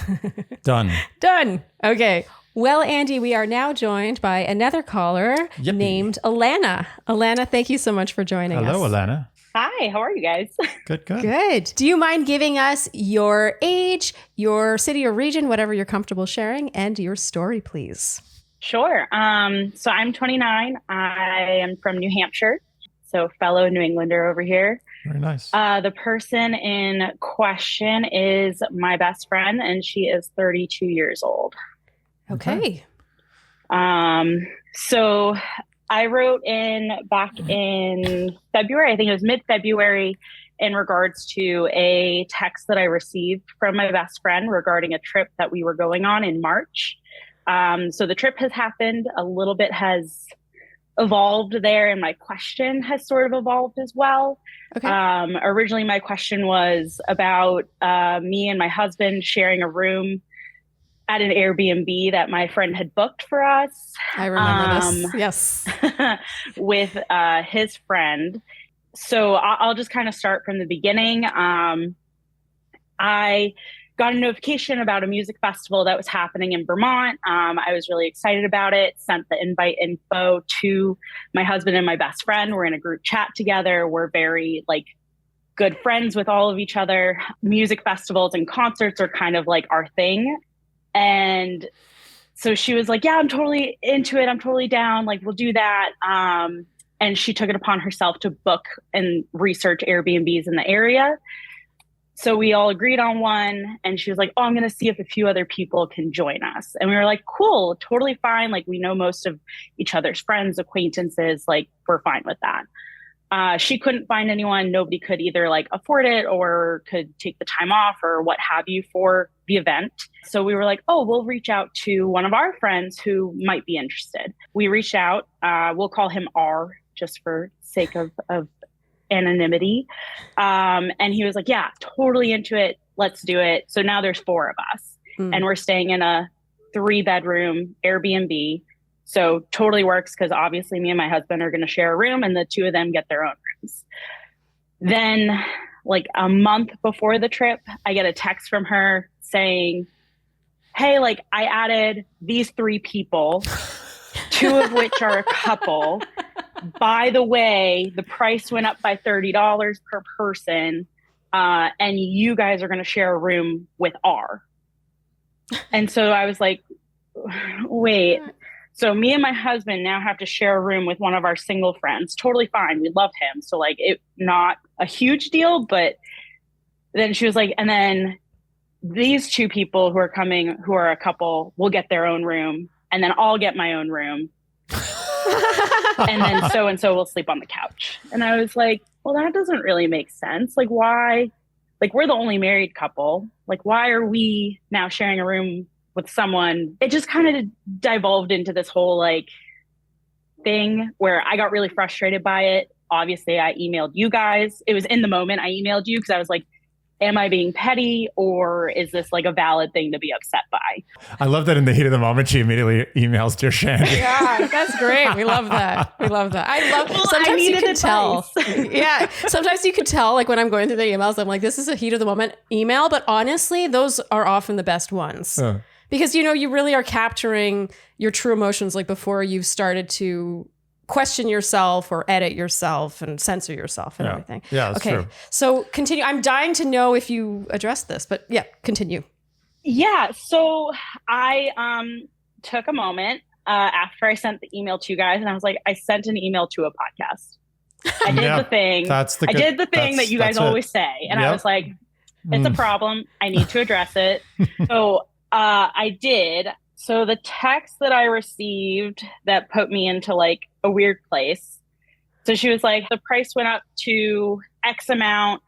Done. Done. Okay. Well, Andy, we are now joined by another caller named Elana. Elana, thank you so much for joining us. Hello, Elana. Hi, how are you guys? Good, good. Good. Do you mind giving us your age, your city or region, whatever you're comfortable sharing, and your story, please? Sure. So I'm 29. I am from New Hampshire. So fellow New Englander over here. Very nice. The person in question is my best friend, and she is 32 years old. Okay. So I wrote back in February, I think it was mid-February, in regards to a text that I received from my best friend regarding a trip that we were going on in March. So the trip has happened, a little bit has evolved there, and my question has sort of evolved as well. Okay. Originally, my question was about me and my husband sharing a room at an Airbnb that my friend had booked for us. I remember this. Yes. With his friend. So I'll just kind of start from the beginning. I got a notification about a music festival that was happening in Vermont. I was really excited about it, sent the invite info to my husband and my best friend. We're in a group chat together. We're very good friends with all of each other. Music festivals and concerts are kind of like our thing. And so she was like, yeah, I'm totally into it. I'm totally down. We'll do that. And she took it upon herself to book and research Airbnbs in the area. So we all agreed on one, and she was like, oh, I'm going to see if a few other people can join us. And we were like, cool, totally fine. We know most of each other's friends, acquaintances, we're fine with that. She couldn't find anyone. Nobody could either afford it or could take the time off or what have you for the event. So we were like, oh, we'll reach out to one of our friends who might be interested. We reached out. We'll call him R just for sake of anonymity. And he was like, yeah, totally into it. Let's do it. So now there's 4 of us and we're staying in a 3-bedroom Airbnb. So totally works because obviously me and my husband are going to share a room and the 2 of them get their own rooms. Then a month before the trip, I get a text from her saying, hey, I added these 3 people, 2 of which are a couple. By the way, the price went up by $30 per person. And you guys are going to share a room with R. And so I was like, wait. So me and my husband now have to share a room with one of our single friends. Totally fine. We love him. So it not a huge deal, but then she was like, and then these 2 people who are coming, who are a couple, will get their own room. And then I'll get my own room. And then so-and-so will sleep on the couch. And I was like, well, that doesn't really make sense. Why? We're the only married couple. Why are we now sharing a room with someone? It just kind of devolved into this whole thing where I got really frustrated by it. Obviously, I emailed you guys. It was in the moment I emailed you because I was like, am I being petty or is this a valid thing to be upset by? I love that in the heat of the moment, she immediately emails Dear Shandy. Yeah, that's great. We love that. We love that. I love sometimes you can tell. Yeah. Sometimes you can tell when I'm going through the emails, I'm like, this is a heat of the moment email. But honestly, those are often the best ones. Because, you really are capturing your true emotions before you've started to question yourself or edit yourself and censor yourself and everything. Yeah, that's true. So continue. I'm dying to know if you addressed this, but yeah, continue. Yeah. So I took a moment after I sent the email to you guys and I was like, I sent an email to a podcast. I did the thing. I did the thing that you guys always say. And I was like, It's a problem. I need to address it. So I did. So the text that I received that put me into like a weird place. So she was like, the price went up to X amount,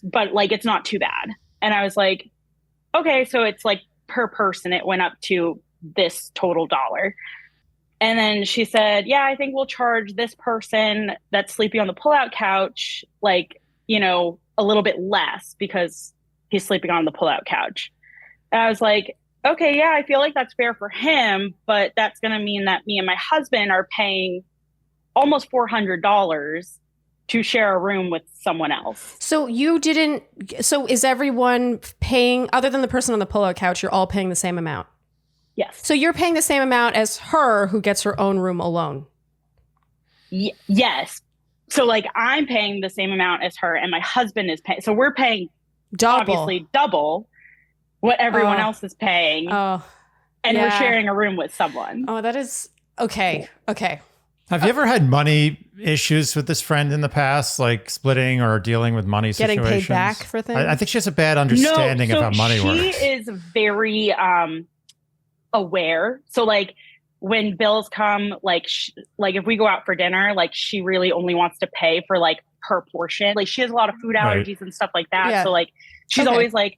but like, it's not too bad. And I was like, okay, so it's like per person, it went up to this total dollar. And then she said, yeah, I think we'll charge this person that's sleeping on the pullout couch, like, you know, a little bit less because he's sleeping on the pullout couch. And I was like, okay, yeah, I feel like that's fair for him, but that's going to mean that me and my husband are paying almost $400 to share a room with someone else. So is everyone paying, other than the person on the pullout couch, you're all paying the same amount? Yes. So you're paying the same amount as her who gets her own room alone? Yes. So like I'm paying the same amount as her and my husband is paying. So we're paying obviously double what everyone else is paying. And we're sharing a room with someone. Oh, that is okay. Okay. Have you ever had money issues with this friend in the past, like splitting or dealing with money Getting situations? paid back for things? I think she has a bad understanding of how money works. She is very aware. So like when bills come, like if we go out for dinner, like she really only wants to pay for like her portion. Like she has a lot of food allergies and stuff like that. Yeah. So like she's always like,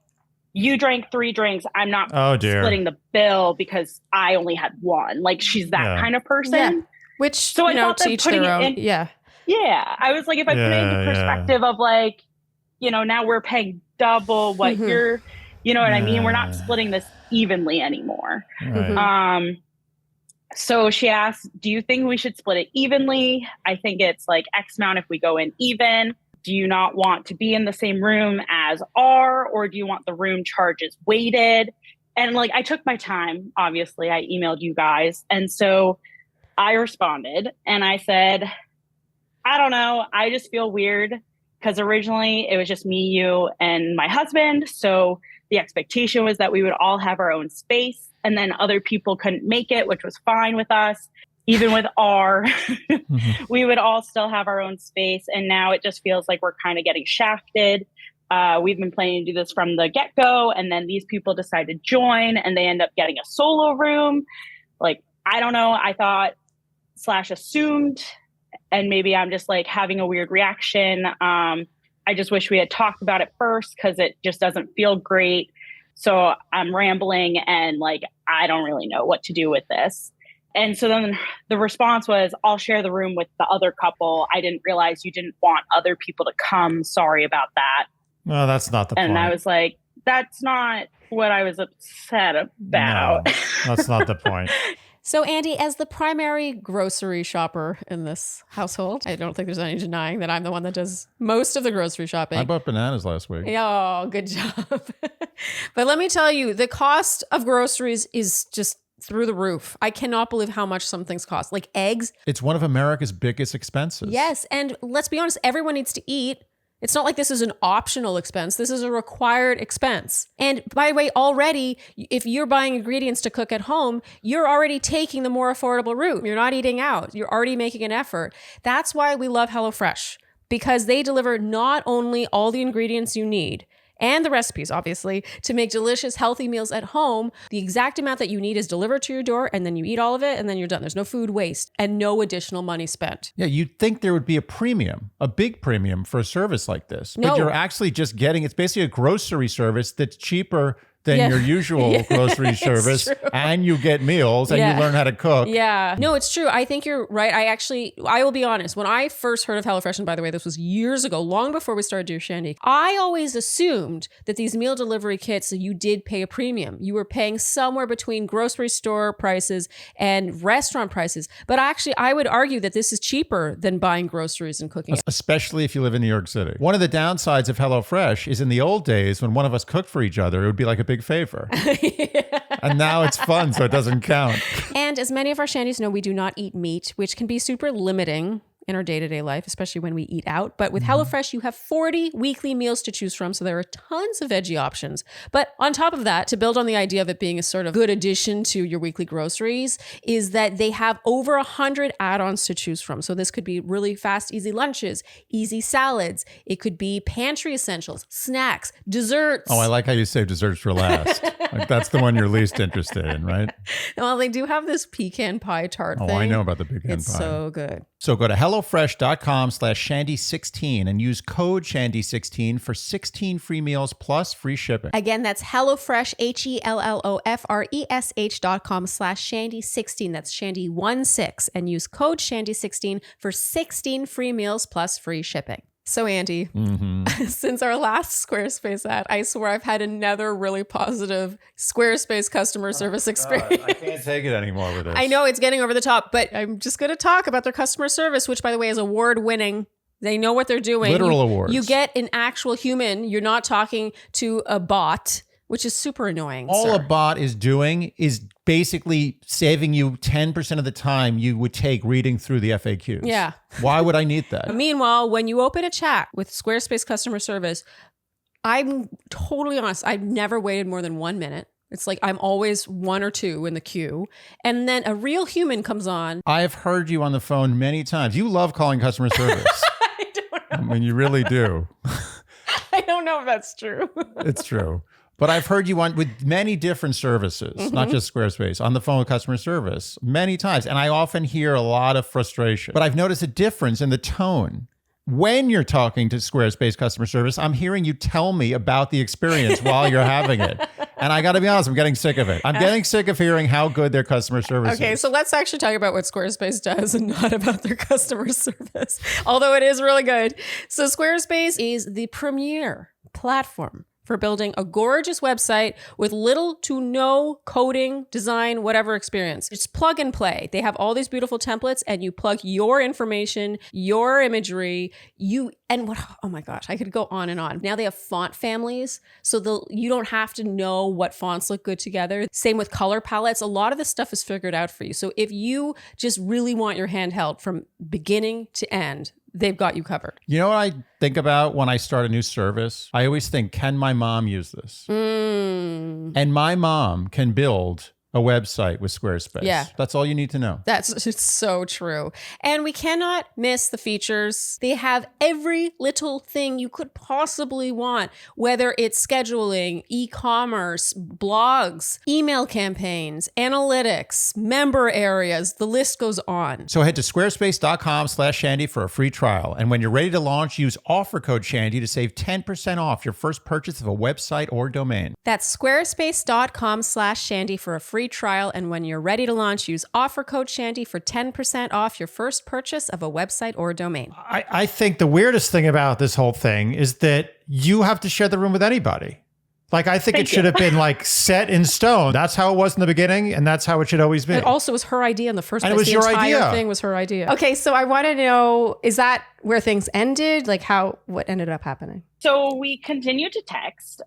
you drank 3 drinks. I'm not splitting the bill because I only had 1. Like she's that kind of person. Yeah. Which, so I thought to each their own. Yeah. I was like, if I put it into perspective of like, you know, now we're paying double what you're, you know what I mean? We're not splitting this evenly anymore. Right. So she asked, do you think we should split it evenly? I think it's like X amount if we go in even. Do you not want to be in the same room as R, or do you want the room charges weighted? And like, I took my time, obviously. I emailed you guys. And so I responded and I said, I don't know. I just feel weird because originally it was just me, you, and my husband. So the expectation was that we would all have our own space, and then other people couldn't make it, which was fine with us. Even with R, we would all still have our own space. And now it just feels like we're kind of getting shafted. We've been planning to do this from the get-go. And then these people decide to join and they end up getting a solo room. Like, I don't know. I thought / assumed, and maybe I'm just like having a weird reaction. I just wish we had talked about it first because it just doesn't feel great. So I'm rambling and like, I don't really know what to do with this. And so then the response was, I'll share the room with the other couple. I didn't realize you didn't want other people to come. Sorry about that. No, that's not the point. And I was like, that's not what I was upset about. No, that's not the point. So Andy, as the primary grocery shopper in this household, I don't think there's any denying that I'm the one that does most of the grocery shopping. I bought bananas last week. Oh, good job. But let me tell you, the cost of groceries is just through the roof. I cannot believe how much some things cost. Like eggs. It's one of America's biggest expenses. Yes. And let's be honest, everyone needs to eat. It's not like this is an optional expense. This is a required expense. And by the way, already, if you're buying ingredients to cook at home, you're already taking the more affordable route. You're not eating out. You're already making an effort. That's why we love HelloFresh, because they deliver not only all the ingredients you need, and the recipes, obviously, to make delicious, healthy meals at home. The exact amount that you need is delivered to your door, and then you eat all of it, and then you're done. There's no food waste and no additional money spent. Yeah, you'd think there would be a premium, a big premium for a service like this. But you're actually just getting, it's basically a grocery service that's cheaper than your usual grocery service, and you get meals and you learn how to cook. Yeah. No, it's true. I think you're right. I will be honest. When I first heard of HelloFresh, and by the way, this was years ago, long before we started Dear Shandy, I always assumed that these meal delivery kits, you did pay a premium. You were paying somewhere between grocery store prices and restaurant prices. But actually, I would argue that this is cheaper than buying groceries and cooking. Especially if you live in New York City. One of the downsides of HelloFresh is in the old days, when one of us cooked for each other, it would be like a big favor. And now it's fun, so it doesn't count. And as many of our Shandies know, we do not eat meat, which can be super limiting in our day-to-day life, especially when we eat out. But with HelloFresh, you have 40 weekly meals to choose from. So there are tons of veggie options. But on top of that, to build on the idea of it being a sort of good addition to your weekly groceries, is that they have over 100 add-ons to choose from. So this could be really fast, easy lunches, easy salads. It could be pantry essentials, snacks, desserts. Oh, I like how you save desserts for last. Like that's the one you're least interested in, right? Well, they do have this pecan pie tart thing. Oh, I know about the pecan It's pie. so good. So go to HelloFresh.com/Shandy16 and use code Shandy16 for 16 free meals plus free shipping. Again, that's HelloFresh, HelloFresh.com/Shandy16. That's Shandy16 and use code Shandy16 for 16 free meals plus free shipping. So Andy, since our last Squarespace ad, I swear I've had another really positive Squarespace customer service experience. I can't take it anymore with this. I know it's getting over the top, but I'm just going to talk about their customer service, which by the way is award-winning. They know what they're doing. Literal awards. You get an actual human. You're not talking to a bot, which is super annoying. All a bot is doing is basically saving you 10% of the time you would take reading through the FAQs. Yeah. Why would I need that? But meanwhile, when you open a chat with Squarespace customer service, I'm totally honest. I've never waited more than 1 minute. It's like I'm always 1 or 2 in the queue. And then a real human comes on. I've heard you on the phone many times. You love calling customer service. I don't know. I mean, you really do. I don't know if that's true. It's true. But I've heard you on with many different services, not just Squarespace, on the phone with customer service many times. And I often hear a lot of frustration. But I've noticed a difference in the tone. When you're talking to Squarespace customer service, I'm hearing you tell me about the experience while you're having it. And I got to be honest, I'm getting sick of it. I'm getting sick of hearing how good their customer service is. Okay, so let's actually talk about what Squarespace does and not about their customer service, although it is really good. So Squarespace is the premier platform for building a gorgeous website with little to no coding, design, whatever experience. It's plug and play. They have all these beautiful templates and you plug your information, your imagery, oh my gosh, I could go on and on. Now they have font families, so you don't have to know what fonts look good together. Same with color palettes. A lot of this stuff is figured out for you. So if you just really want your hand held from beginning to end, they've got you covered. You know what I think about when I start a new service? I always think, can my mom use this? And my mom can build a website with Squarespace. Yeah. That's all you need to know. It's so true. And we cannot miss the features. They have every little thing you could possibly want, whether it's scheduling, e-commerce, blogs, email campaigns, analytics, member areas, the list goes on. So head to squarespace.com/Shandy for a free trial. And when you're ready to launch, use offer code Shandy to save 10% off your first purchase of a website or domain. That's squarespace.com/Shandy for a free trial. And when you're ready to launch, use offer code Shandy for 10% off your first purchase of a website or domain. I think the weirdest thing about this whole thing is that you have to share the room with anybody. Like, I think it should have been like set in stone. That's how it was in the beginning, and that's how it should always be. It also was her idea in the first place. And it was your idea. The entire thing was her idea. Okay, so I want to know, is that where things ended? Like what ended up happening? So we continued to text.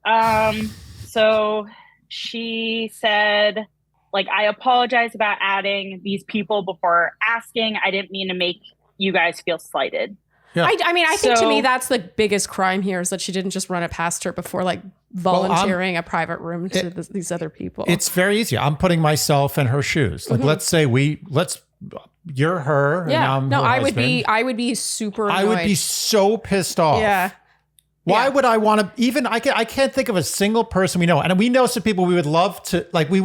So she said, like, I apologize about adding these people before asking. I didn't mean to make you guys feel slighted. Yeah. I think to me, that's the biggest crime here is that she didn't just run it past her before, like, volunteering a private room to these other people. It's very easy. I'm putting myself in her shoes. Like, let's say you're her. Yeah. And I'm her I husband. would be super annoyed. I would be so pissed off. Yeah. Why would I want to I can't think of a single person we know. And we know some people we would love to, like, we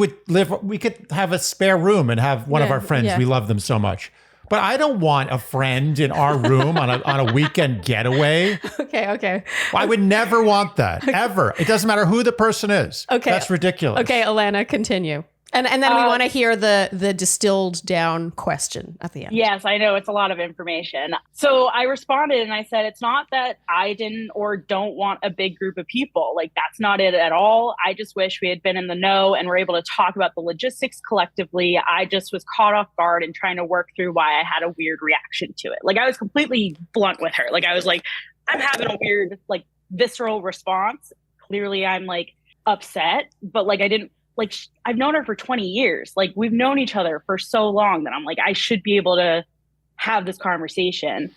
could have a spare room and have one of our friends. Yeah. We love them so much. But I don't want a friend in our room on a weekend getaway. Okay. I would never want that, ever. It doesn't matter who the person is. Okay. That's ridiculous. Okay, Elana, continue. And then we want to hear the distilled down question at the end. Yes, I know it's a lot of information. So I responded and I said, it's not that I didn't or don't want a big group of people. Like, that's not it at all. I just wish we had been in the know and were able to talk about the logistics collectively. I just was caught off guard and trying to work through why I had a weird reaction to it. Like, I was completely blunt with her. Like, I was like, I'm having a weird, like, visceral response. Clearly I'm, like, upset, but, like, I didn't, like, I've known her for 20 years. Like, we've known each other for so long that I'm like, I should be able to have this conversation.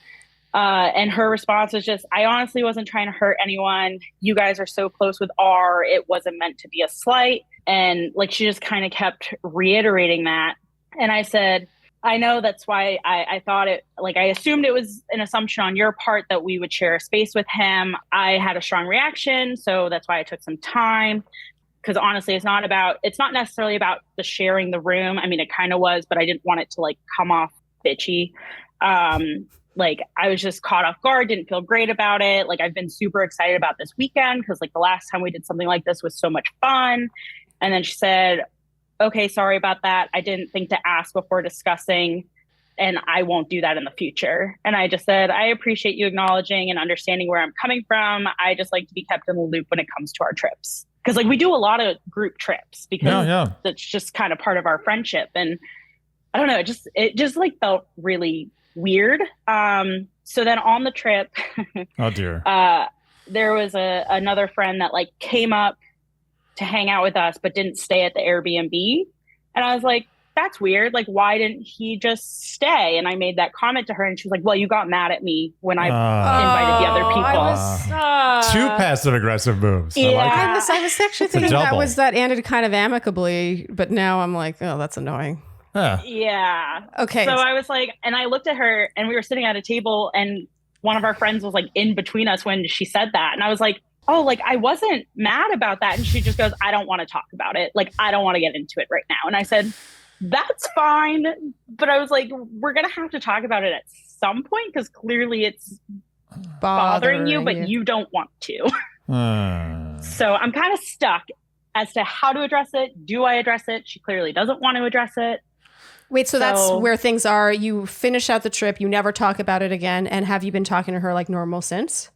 And her response was just, I honestly wasn't trying to hurt anyone. You guys are so close with R. It wasn't meant to be a slight. And like, she just kind of kept reiterating that. And I said, I know, that's why I thought it, like, I assumed it was an assumption on your part that we would share a space with him. I had a strong reaction, so that's why I took some time. Because honestly, it's not necessarily about the sharing the room. I mean, it kind of was, but I didn't want it to like come off bitchy. Like, I was just caught off guard, didn't feel great about it. Like, I've been super excited about this weekend because like the last time we did something like this was so much fun. And then she said, okay, sorry about that. I didn't think to ask before discussing, and I won't do that in the future. And I just said, I appreciate you acknowledging and understanding where I'm coming from. I just like to be kept in the loop when it comes to our trips. Because like we do a lot of group trips because that's just kind of part of our friendship. And I don't know, it just like felt really weird. So then on the trip, oh dear, there was another friend that like came up to hang out with us, but didn't stay at the Airbnb. And I was like, that's weird. Like, why didn't he just stay? And I made that comment to her and she was like, well, you got mad at me when I invited the other people. Two passive aggressive moves. Yeah. I I was actually thinking that ended kind of amicably, but now I'm like, oh, that's annoying. Yeah. Okay. So I was like, and I looked at her and we were sitting at a table and one of our friends was like in between us when she said that. And I was like, oh, like I wasn't mad about that. And she just goes, I don't want to talk about it. Like, I don't want to get into it right now. And I said, that's fine. But I was like, we're going to have to talk about it at some point because clearly it's bothering you, but you don't want to. So I'm kind of stuck as to how to address it. Do I address it? She clearly doesn't want to address it. Wait, so that's where things are. You finish out the trip. You never talk about it again. And have you been talking to her like normal since?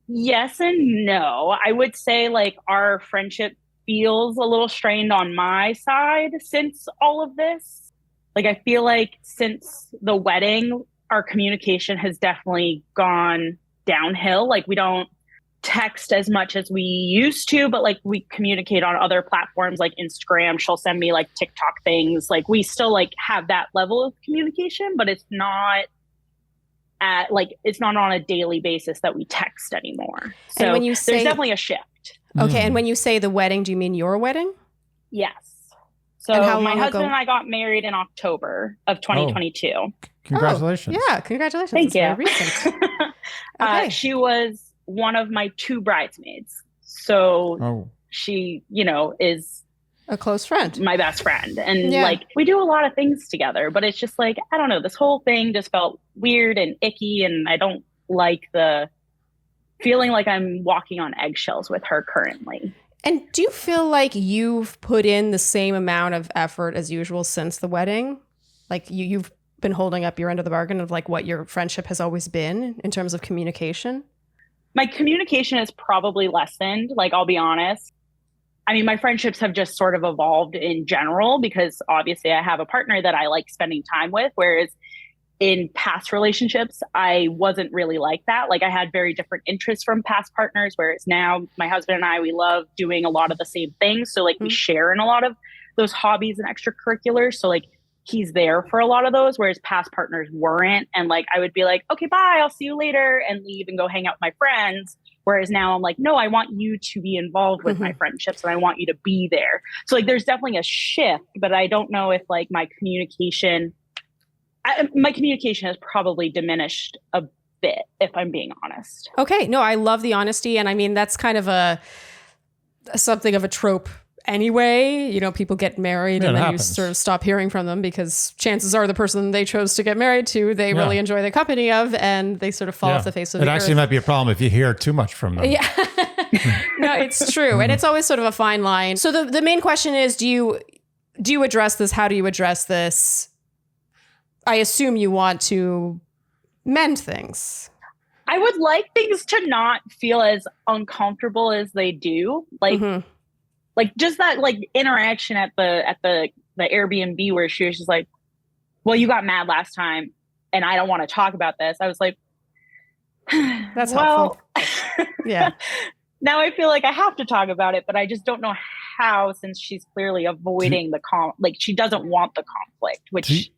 Yes and no. I would say like our friendship feels a little strained on my side since all of this. Like, I feel like since the wedding, our communication has definitely gone downhill. Like, we don't text as much as we used to, but like we communicate on other platforms like Instagram. She'll send me like TikTok things. Like, we still like have that level of communication, but it's not it's not on a daily basis that we text anymore. So and when you say, there's definitely a shift. Okay. And when you say the wedding, do you mean your wedding? Yes. So my husband and I got married in October of 2022. Oh, congratulations. Yeah. Congratulations. Thank you. Very recent. Okay. She was one of my two bridesmaids. So she, is a close friend, my best friend. And like, we do a lot of things together, but it's just like, I don't know, this whole thing just felt weird and icky. And I don't like the feeling like I'm walking on eggshells with her currently. And do you feel like you've put in the same amount of effort as usual since the wedding? Like you've been holding up your end of the bargain of like what your friendship has always been in terms of communication? My communication has probably lessened. Like, I'll be honest. I mean, my friendships have just sort of evolved in general because obviously I have a partner that I like spending time with, whereas in past relationships, I wasn't really like that. Like, I had very different interests from past partners, whereas now my husband and I, we love doing a lot of the same things. So like we share in a lot of those hobbies and extracurriculars. So like he's there for a lot of those, whereas past partners weren't. And like, I would be like, okay, bye, I'll see you later, and leave and go hang out with my friends. Whereas now I'm like, no, I want you to be involved with my friendships and I want you to be there. So like, there's definitely a shift, but I don't know if like my communication has probably diminished a bit, if I'm being honest. Okay. No, I love the honesty. And I mean, that's kind of something of a trope anyway. People get married and then you sort of stop hearing from them because chances are the person they chose to get married to, they really enjoy the company of, and they sort of fall off the face of the earth. It actually might be a problem if you hear too much from them. Yeah. No, it's true. And it's always sort of a fine line. So the main question is, do you address this? How do you address this? I assume you want to mend things. I would like things to not feel as uncomfortable as they do. Like, like just that like interaction at the Airbnb where she was just like, well, you got mad last time and I don't want to talk about this. I was like, that's helpful. Yeah. Now I feel like I have to talk about it, but I just don't know how, since she's clearly avoiding like she doesn't want the conflict, which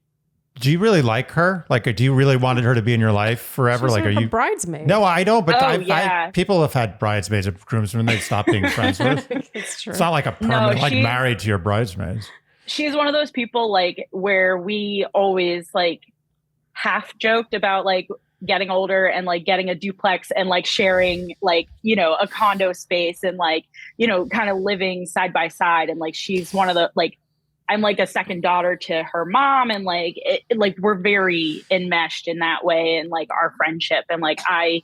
Do you really like her? Like, do you really wanted her to be in your life forever? She's like, are her you bridesmaid? No, I don't. But yeah. people have had bridesmaids and groomsmen they stop being friends with. It's true. It's not like a permanent, like she's- married to your bridesmaids. She's one of those people like where we always like half joked about like getting older and like getting a duplex and like sharing like, you know, a condo space and like, you know, kind of living side by side. And like, she's one of the, like, I'm like a second daughter to her mom. And like, like we're very enmeshed in that way. And like our friendship. And like, I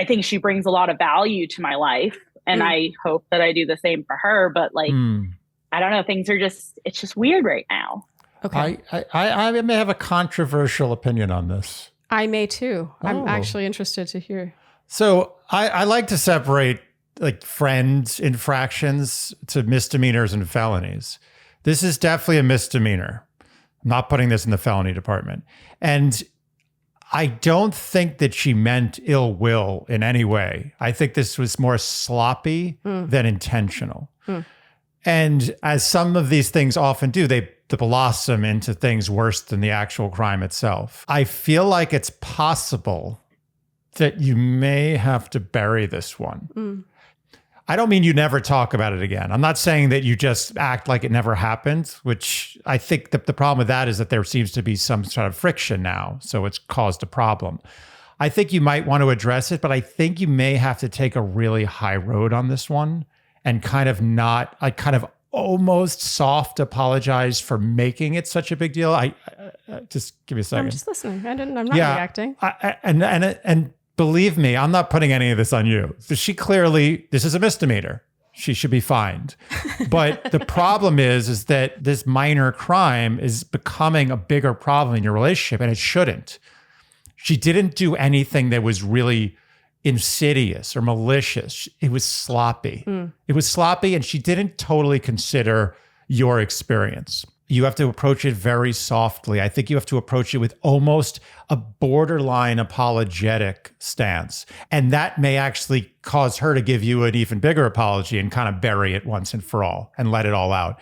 think she brings a lot of value to my life. And I hope that I do the same for her. But like, I don't know, things are just, it's just weird right now. Okay. I may have a controversial opinion on this. I may too. I'm Oh. actually interested to hear. So I like to separate like friend infractions to misdemeanors and felonies. This is definitely a misdemeanor. I'm not putting this in the felony department. And I don't think that she meant ill will in any way. I think this was more sloppy than intentional. And as some of these things often do, they blossom into things worse than the actual crime itself. I feel like it's possible that you may have to bury this one. I don't mean you never talk about it again. I'm not saying that you just act like it never happened, which I think the problem with that is that there seems to be some sort of friction now. So it's caused a problem. I think you might want to address it, but I think you may have to take a really high road on this one and kind of almost soft apologize for making it such a big deal. I just give me a second. I'm just listening. I'm not reacting. And believe me, I'm not putting any of this on you. This is a misdemeanor. She should be fined. But the problem is that this minor crime is becoming a bigger problem in your relationship, and it shouldn't. She didn't do anything that was really insidious or malicious. It was sloppy. It was sloppy, and she didn't totally consider your experience. You have to approach it very softly. I think you have to approach it with almost a borderline apologetic stance. And that may actually cause her to give you an even bigger apology and kind of bury it once and for all and let it all out.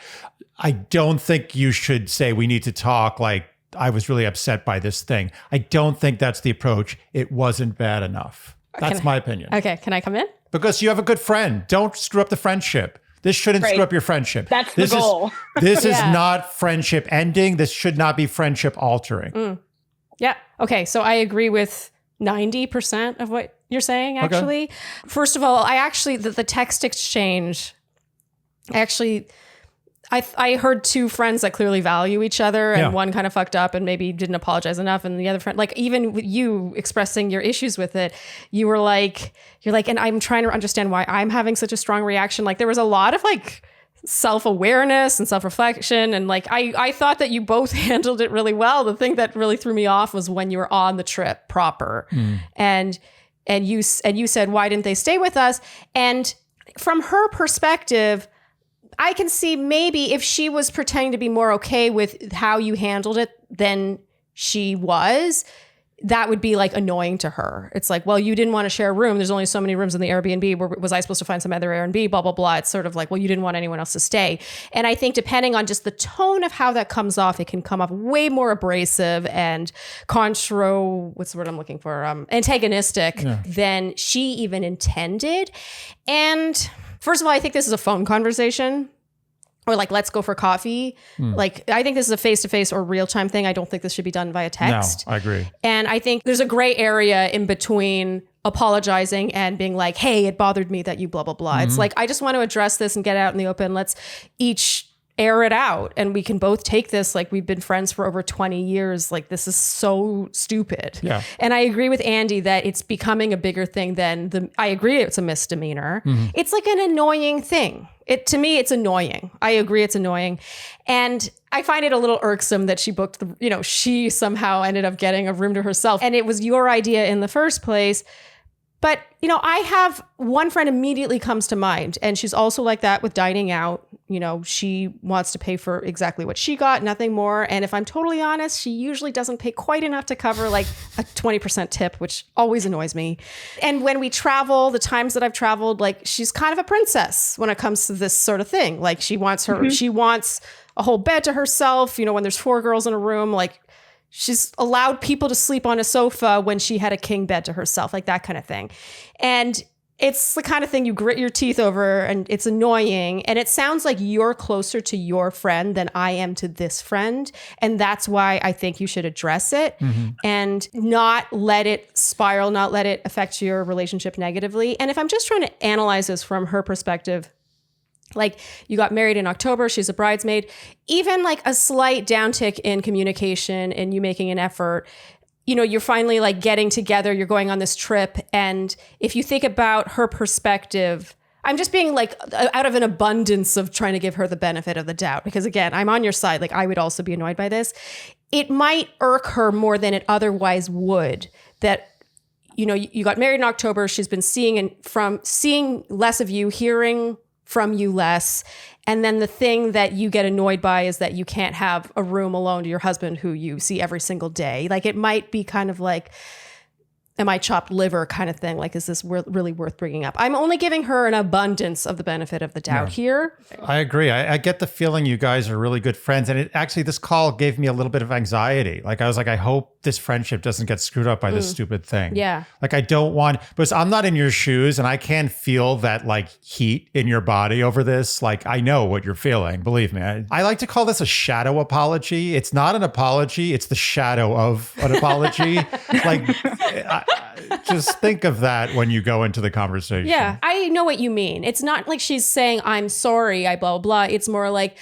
I don't think you should say we need to talk like I was really upset by this thing. I don't think that's the approach. It wasn't bad enough. That's my opinion. Okay, can I come in? Because you have a good friend. Don't screw up the friendship. This shouldn't screw up your friendship. That's the goal. This is not friendship ending. This should not be friendship altering. Yeah. Okay, so I agree with 90% of what you're saying, actually. Okay. First of all, the text exchange, I heard two friends that clearly value each other, and one kind of fucked up and maybe didn't apologize enough. And the other friend, like even with you expressing your issues with it, you're like, and I'm trying to understand why I'm having such a strong reaction. Like there was a lot of like self-awareness and self-reflection. And like, I thought that you both handled it really well. The thing that really threw me off was when you were on the trip proper and you said, why didn't they stay with us? And from her perspective, I can see maybe if she was pretending to be more okay with how you handled it than she was, that would be like annoying to her. It's like, well, you didn't want to share a room. There's only so many rooms in the Airbnb. Was I supposed to find some other Airbnb? Blah, blah, blah. It's sort of like, well, you didn't want anyone else to stay. And I think depending on just the tone of how that comes off, it can come off way more abrasive and what's the word I'm looking for? Antagonistic than she even intended. And first of all, I think this is a phone conversation. Or like, let's go for coffee. Like, I think this is a face-to-face or real-time thing. I don't think this should be done via text. No, I agree. And I think there's a gray area in between apologizing and being like, hey, it bothered me that you blah, blah, blah. It's like, I just want to address this and get it out in the open. Let's each air it out. And we can both take this, like we've been friends for over 20 years. Like this is so stupid. Yeah. And I agree with Andy that it's becoming a bigger thing than I agree it's a misdemeanor. It's like an annoying thing. To me, it's annoying. I agree it's annoying. And I find it a little irksome that she booked she somehow ended up getting a room to herself. And it was your idea in the first place. But, I have one friend immediately comes to mind, and she's also like that with dining out. She wants to pay for exactly what she got, nothing more. And if I'm totally honest, she usually doesn't pay quite enough to cover like a 20% tip, which always annoys me. And when we travel, the times that I've traveled, like she's kind of a princess when it comes to this sort of thing. Like she wants a whole bed to herself, when there's 4 girls in a room, like She's allowed people to sleep on a sofa when she had a king bed to herself, like that kind of thing. And it's the kind of thing you grit your teeth over, and it's annoying. And it sounds like you're closer to your friend than I am to this friend. And that's why I think you should address it and not let it spiral, not let it affect your relationship negatively. And if I'm just trying to analyze this from her perspective, like you got married in October, she's a bridesmaid, even like a slight downtick in communication and you making an effort, you know, you're finally like getting together, you're going on this trip. And if you think about her perspective, I'm just being like out of an abundance of trying to give her the benefit of the doubt, because again, I'm on your side. Like I would also be annoyed by this. It might irk her more than it otherwise would that, you know, you got married in October. She's been seeing less of you, hearing from you less. And then the thing that you get annoyed by is that you can't have a room alone to your husband who you see every single day. Like it might be kind of like, am I chopped liver kind of thing? Like, is this really worth bringing up? I'm only giving her an abundance of the benefit of the doubt here. I agree. I get the feeling you guys are really good friends. And it actually, this call gave me a little bit of anxiety. Like I was like, I hope this friendship doesn't get screwed up by this stupid thing. Yeah. Like I don't want, because I'm not in your shoes and I can feel that like heat in your body over this. Like I know what you're feeling. Believe me. I like to call this a shadow apology. It's not an apology. It's the shadow of an apology. Like just think of that when you go into the conversation. Yeah, I know what you mean. It's not like she's saying, I'm sorry, I blah, blah, blah. It's more like,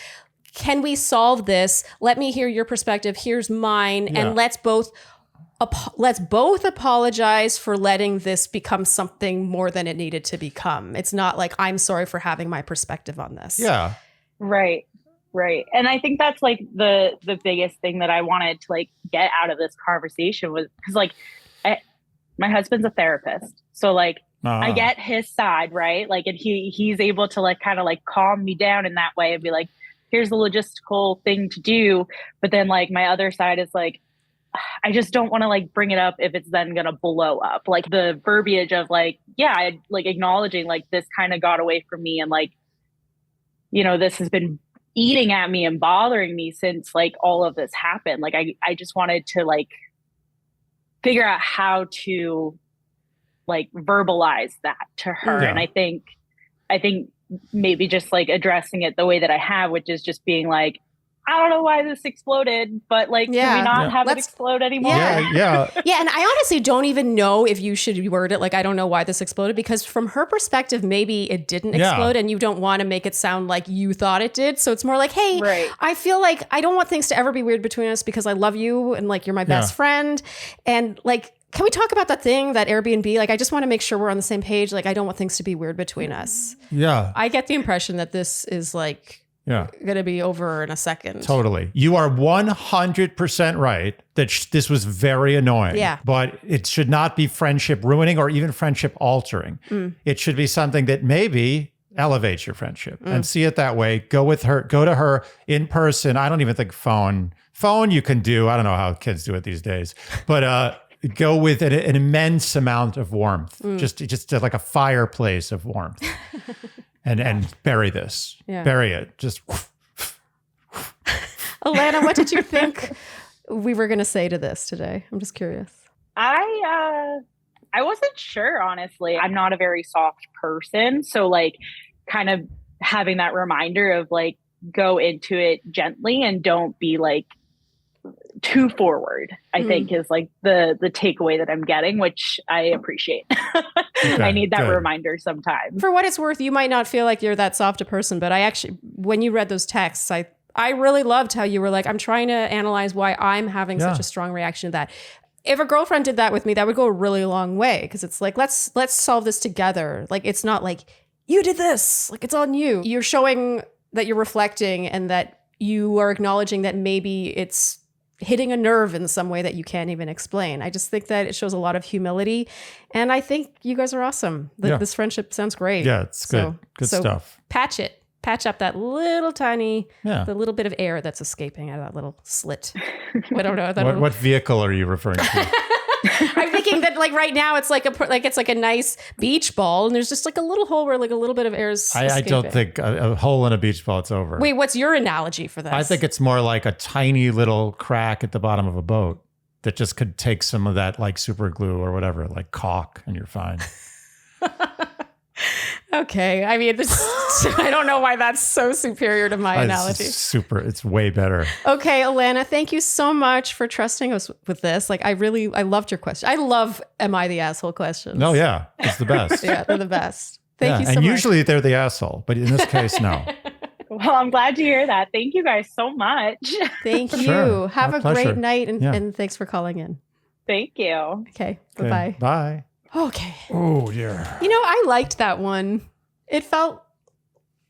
can we solve this? Let me hear your perspective. Here's mine. Yeah. And let's both apologize for letting this become something more than it needed to become. It's not like, I'm sorry for having my perspective on this. Yeah. Right. And I think that's like the biggest thing that I wanted to like get out of this conversation was because like my husband's a therapist. So like I get his side, right? Like, and he's able to like kind of like calm me down in that way and be like, here's the logistical thing to do. But then like my other side is like, I just don't want to like bring it up if it's then going to blow up. Like the verbiage of like, yeah, I like acknowledging like this kind of got away from me. And like, you know, this has been eating at me and bothering me since like all of this happened. Like, I just wanted to like figure out how to like verbalize that to her. Yeah. And I think maybe just like addressing it the way that I have, which is just being like, I don't know why this exploded, but like, can we not have it explode anymore? Yeah. Yeah. And I honestly don't even know if you should word it like, I don't know why this exploded, because from her perspective, maybe it didn't explode and you don't want to make it sound like you thought it did. So it's more like, hey, I feel like I don't want things to ever be weird between us because I love you and like, you're my best friend. And like, can we talk about that thing, that Airbnb? Like, I just want to make sure we're on the same page. Like, I don't want things to be weird between us. Yeah. I get the impression that this is like, going to be over in a second. Totally. You are 100% right that this was very annoying. Yeah. But it should not be friendship ruining or even friendship altering. It should be something that maybe elevates your friendship and see it that way. Go to her in person. I don't even think phone you can do. I don't know how kids do it these days, but go with an immense amount of warmth, just like a fireplace of warmth. And bury this. Yeah. Bury it. Just. Elana, what did you think we were going to say to this today? I'm just curious. I wasn't sure, honestly. I'm not a very soft person. So like kind of having that reminder of like, go into it gently and don't be like too forward, I think is like the takeaway that I'm getting, which I appreciate. Okay, I need that reminder sometimes. For what it's worth, you might not feel like you're that soft a person, but I actually, when you read those texts, I really loved how you were like, I'm trying to analyze why I'm having such a strong reaction to that. If a girlfriend did that with me, that would go a really long way, because it's like, let's solve this together. Like, it's not like, you did this, like it's on you. You're showing that you're reflecting and that you are acknowledging that maybe it's hitting a nerve in some way that you can't even explain. I just think that it shows a lot of humility. And I think you guys are awesome. This friendship sounds great. Yeah, it's good. Good stuff. Patch up that little tiny, the little bit of air that's escaping out of that little slit. I don't know. What vehicle are you referring to? I'm thinking that like right now it's like a nice beach ball, and there's just like a little hole where like a little bit of air is I don't think a hole in a beach ball, it's over. Wait, what's your analogy for this? I think it's more like a tiny little crack at the bottom of a boat that just could take some of that like super glue or whatever, like caulk, and you're fine. Okay. I mean, I don't know why that's so superior to my analogy. It's way better. Okay, Elana, thank you so much for trusting us with this. Like, I loved your question. I love Am I the Asshole questions. No, yeah. It's the best. Yeah, they're the best. Thank you so much. And much. usually they're the asshole, but in this case, no. Well, I'm glad to hear that. Thank you guys so much. Thank you. Sure. Have My a pleasure. great night, and thanks for calling in. Thank you. Okay, bye-bye. Bye. Okay. Oh, dear. I liked that one. It felt,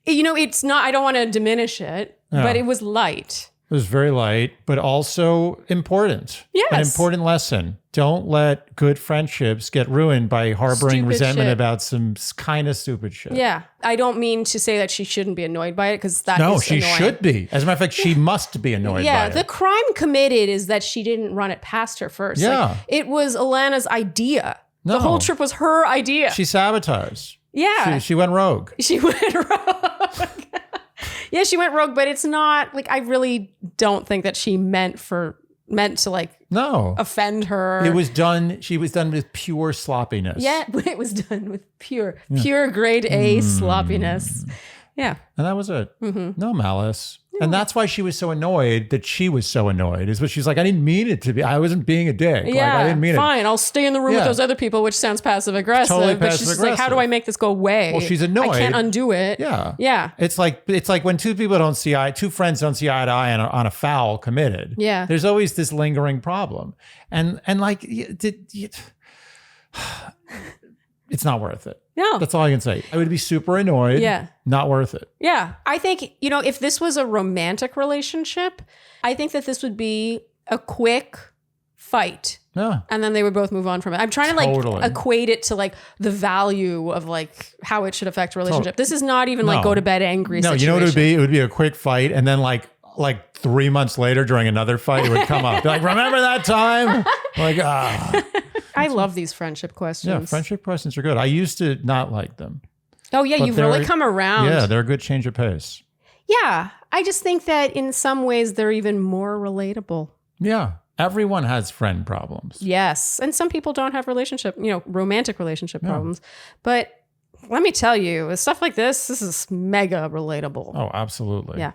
it's not, I don't want to diminish it, but it was light. It was very light, but also important. Yes. An important lesson. Don't let good friendships get ruined by harboring Stupid resentment shit. about some kind of stupid shit. Yeah. I don't mean to say that she shouldn't be annoyed by it, because that No, is she annoying. should be. As a matter of fact, she must be annoyed by Yeah, it. the crime committed is that she didn't run it past her first. Yeah. Like, it was Alana's idea. The No. whole trip was her idea. She sabotaged. Yeah. She went rogue. She went rogue. Yeah, she went rogue, but it's not like, I really don't think that she meant to like No. offend her. It was done. She was done with pure sloppiness. Yeah, it was done with pure grade A sloppiness. Yeah. And that was it. Mm-hmm. No malice. And that's why she was so annoyed that she was so annoyed, is what she's like, I didn't mean it to be. I wasn't being a dick. Yeah, like, I didn't mean fine. I'll stay in the room with Yeah. those other people, which sounds passive aggressive. Totally but she's just like, how do passive-aggressive. I make this go away? Well, she's annoyed. I can't undo it. it. Yeah. Yeah. It's like when two friends don't see eye to eye on a foul committed. Yeah. There's always this lingering problem. And like, it's not worth it. No. That's all I can say. I would be super annoyed. Yeah. Not worth it. Yeah. I think, if this was a romantic relationship, I think that this would be a quick fight. Yeah. And then they would both move on from it. I'm trying to Totally. equate it to like the value of like how it should affect a relationship. This is not even like No. go to bed angry No, situation. you know what it would be? It would be a quick fight, and then like 3 months later during another fight, it would come up. Be like, remember that time? Like, I love these friendship questions. yeah, friendship questions are good. I used to not like them. Oh yeah, But you've really they're- come around. Yeah, they're a good change of pace. Yeah. I just think that in some ways they're even more relatable. Yeah, everyone has friend problems. Yes. And some people don't have romantic relationship problems. But let me tell you, with stuff like this is mega relatable. Oh, absolutely. Yeah.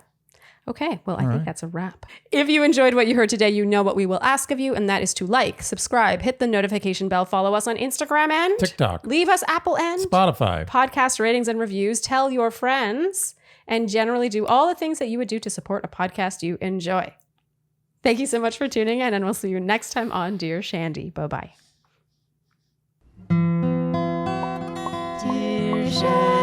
Okay, well, I think that's a wrap. If you enjoyed what you heard today, you know what we will ask of you, and that is to like, subscribe, hit the notification bell, follow us on Instagram, and TikTok, leave us Apple and Spotify, podcast ratings and reviews, tell your friends, and generally do all the things that you would do to support a podcast you enjoy. Thank you so much for tuning in, and we'll see you next time on Dear Shandy. Bye-bye. Dear Shandy.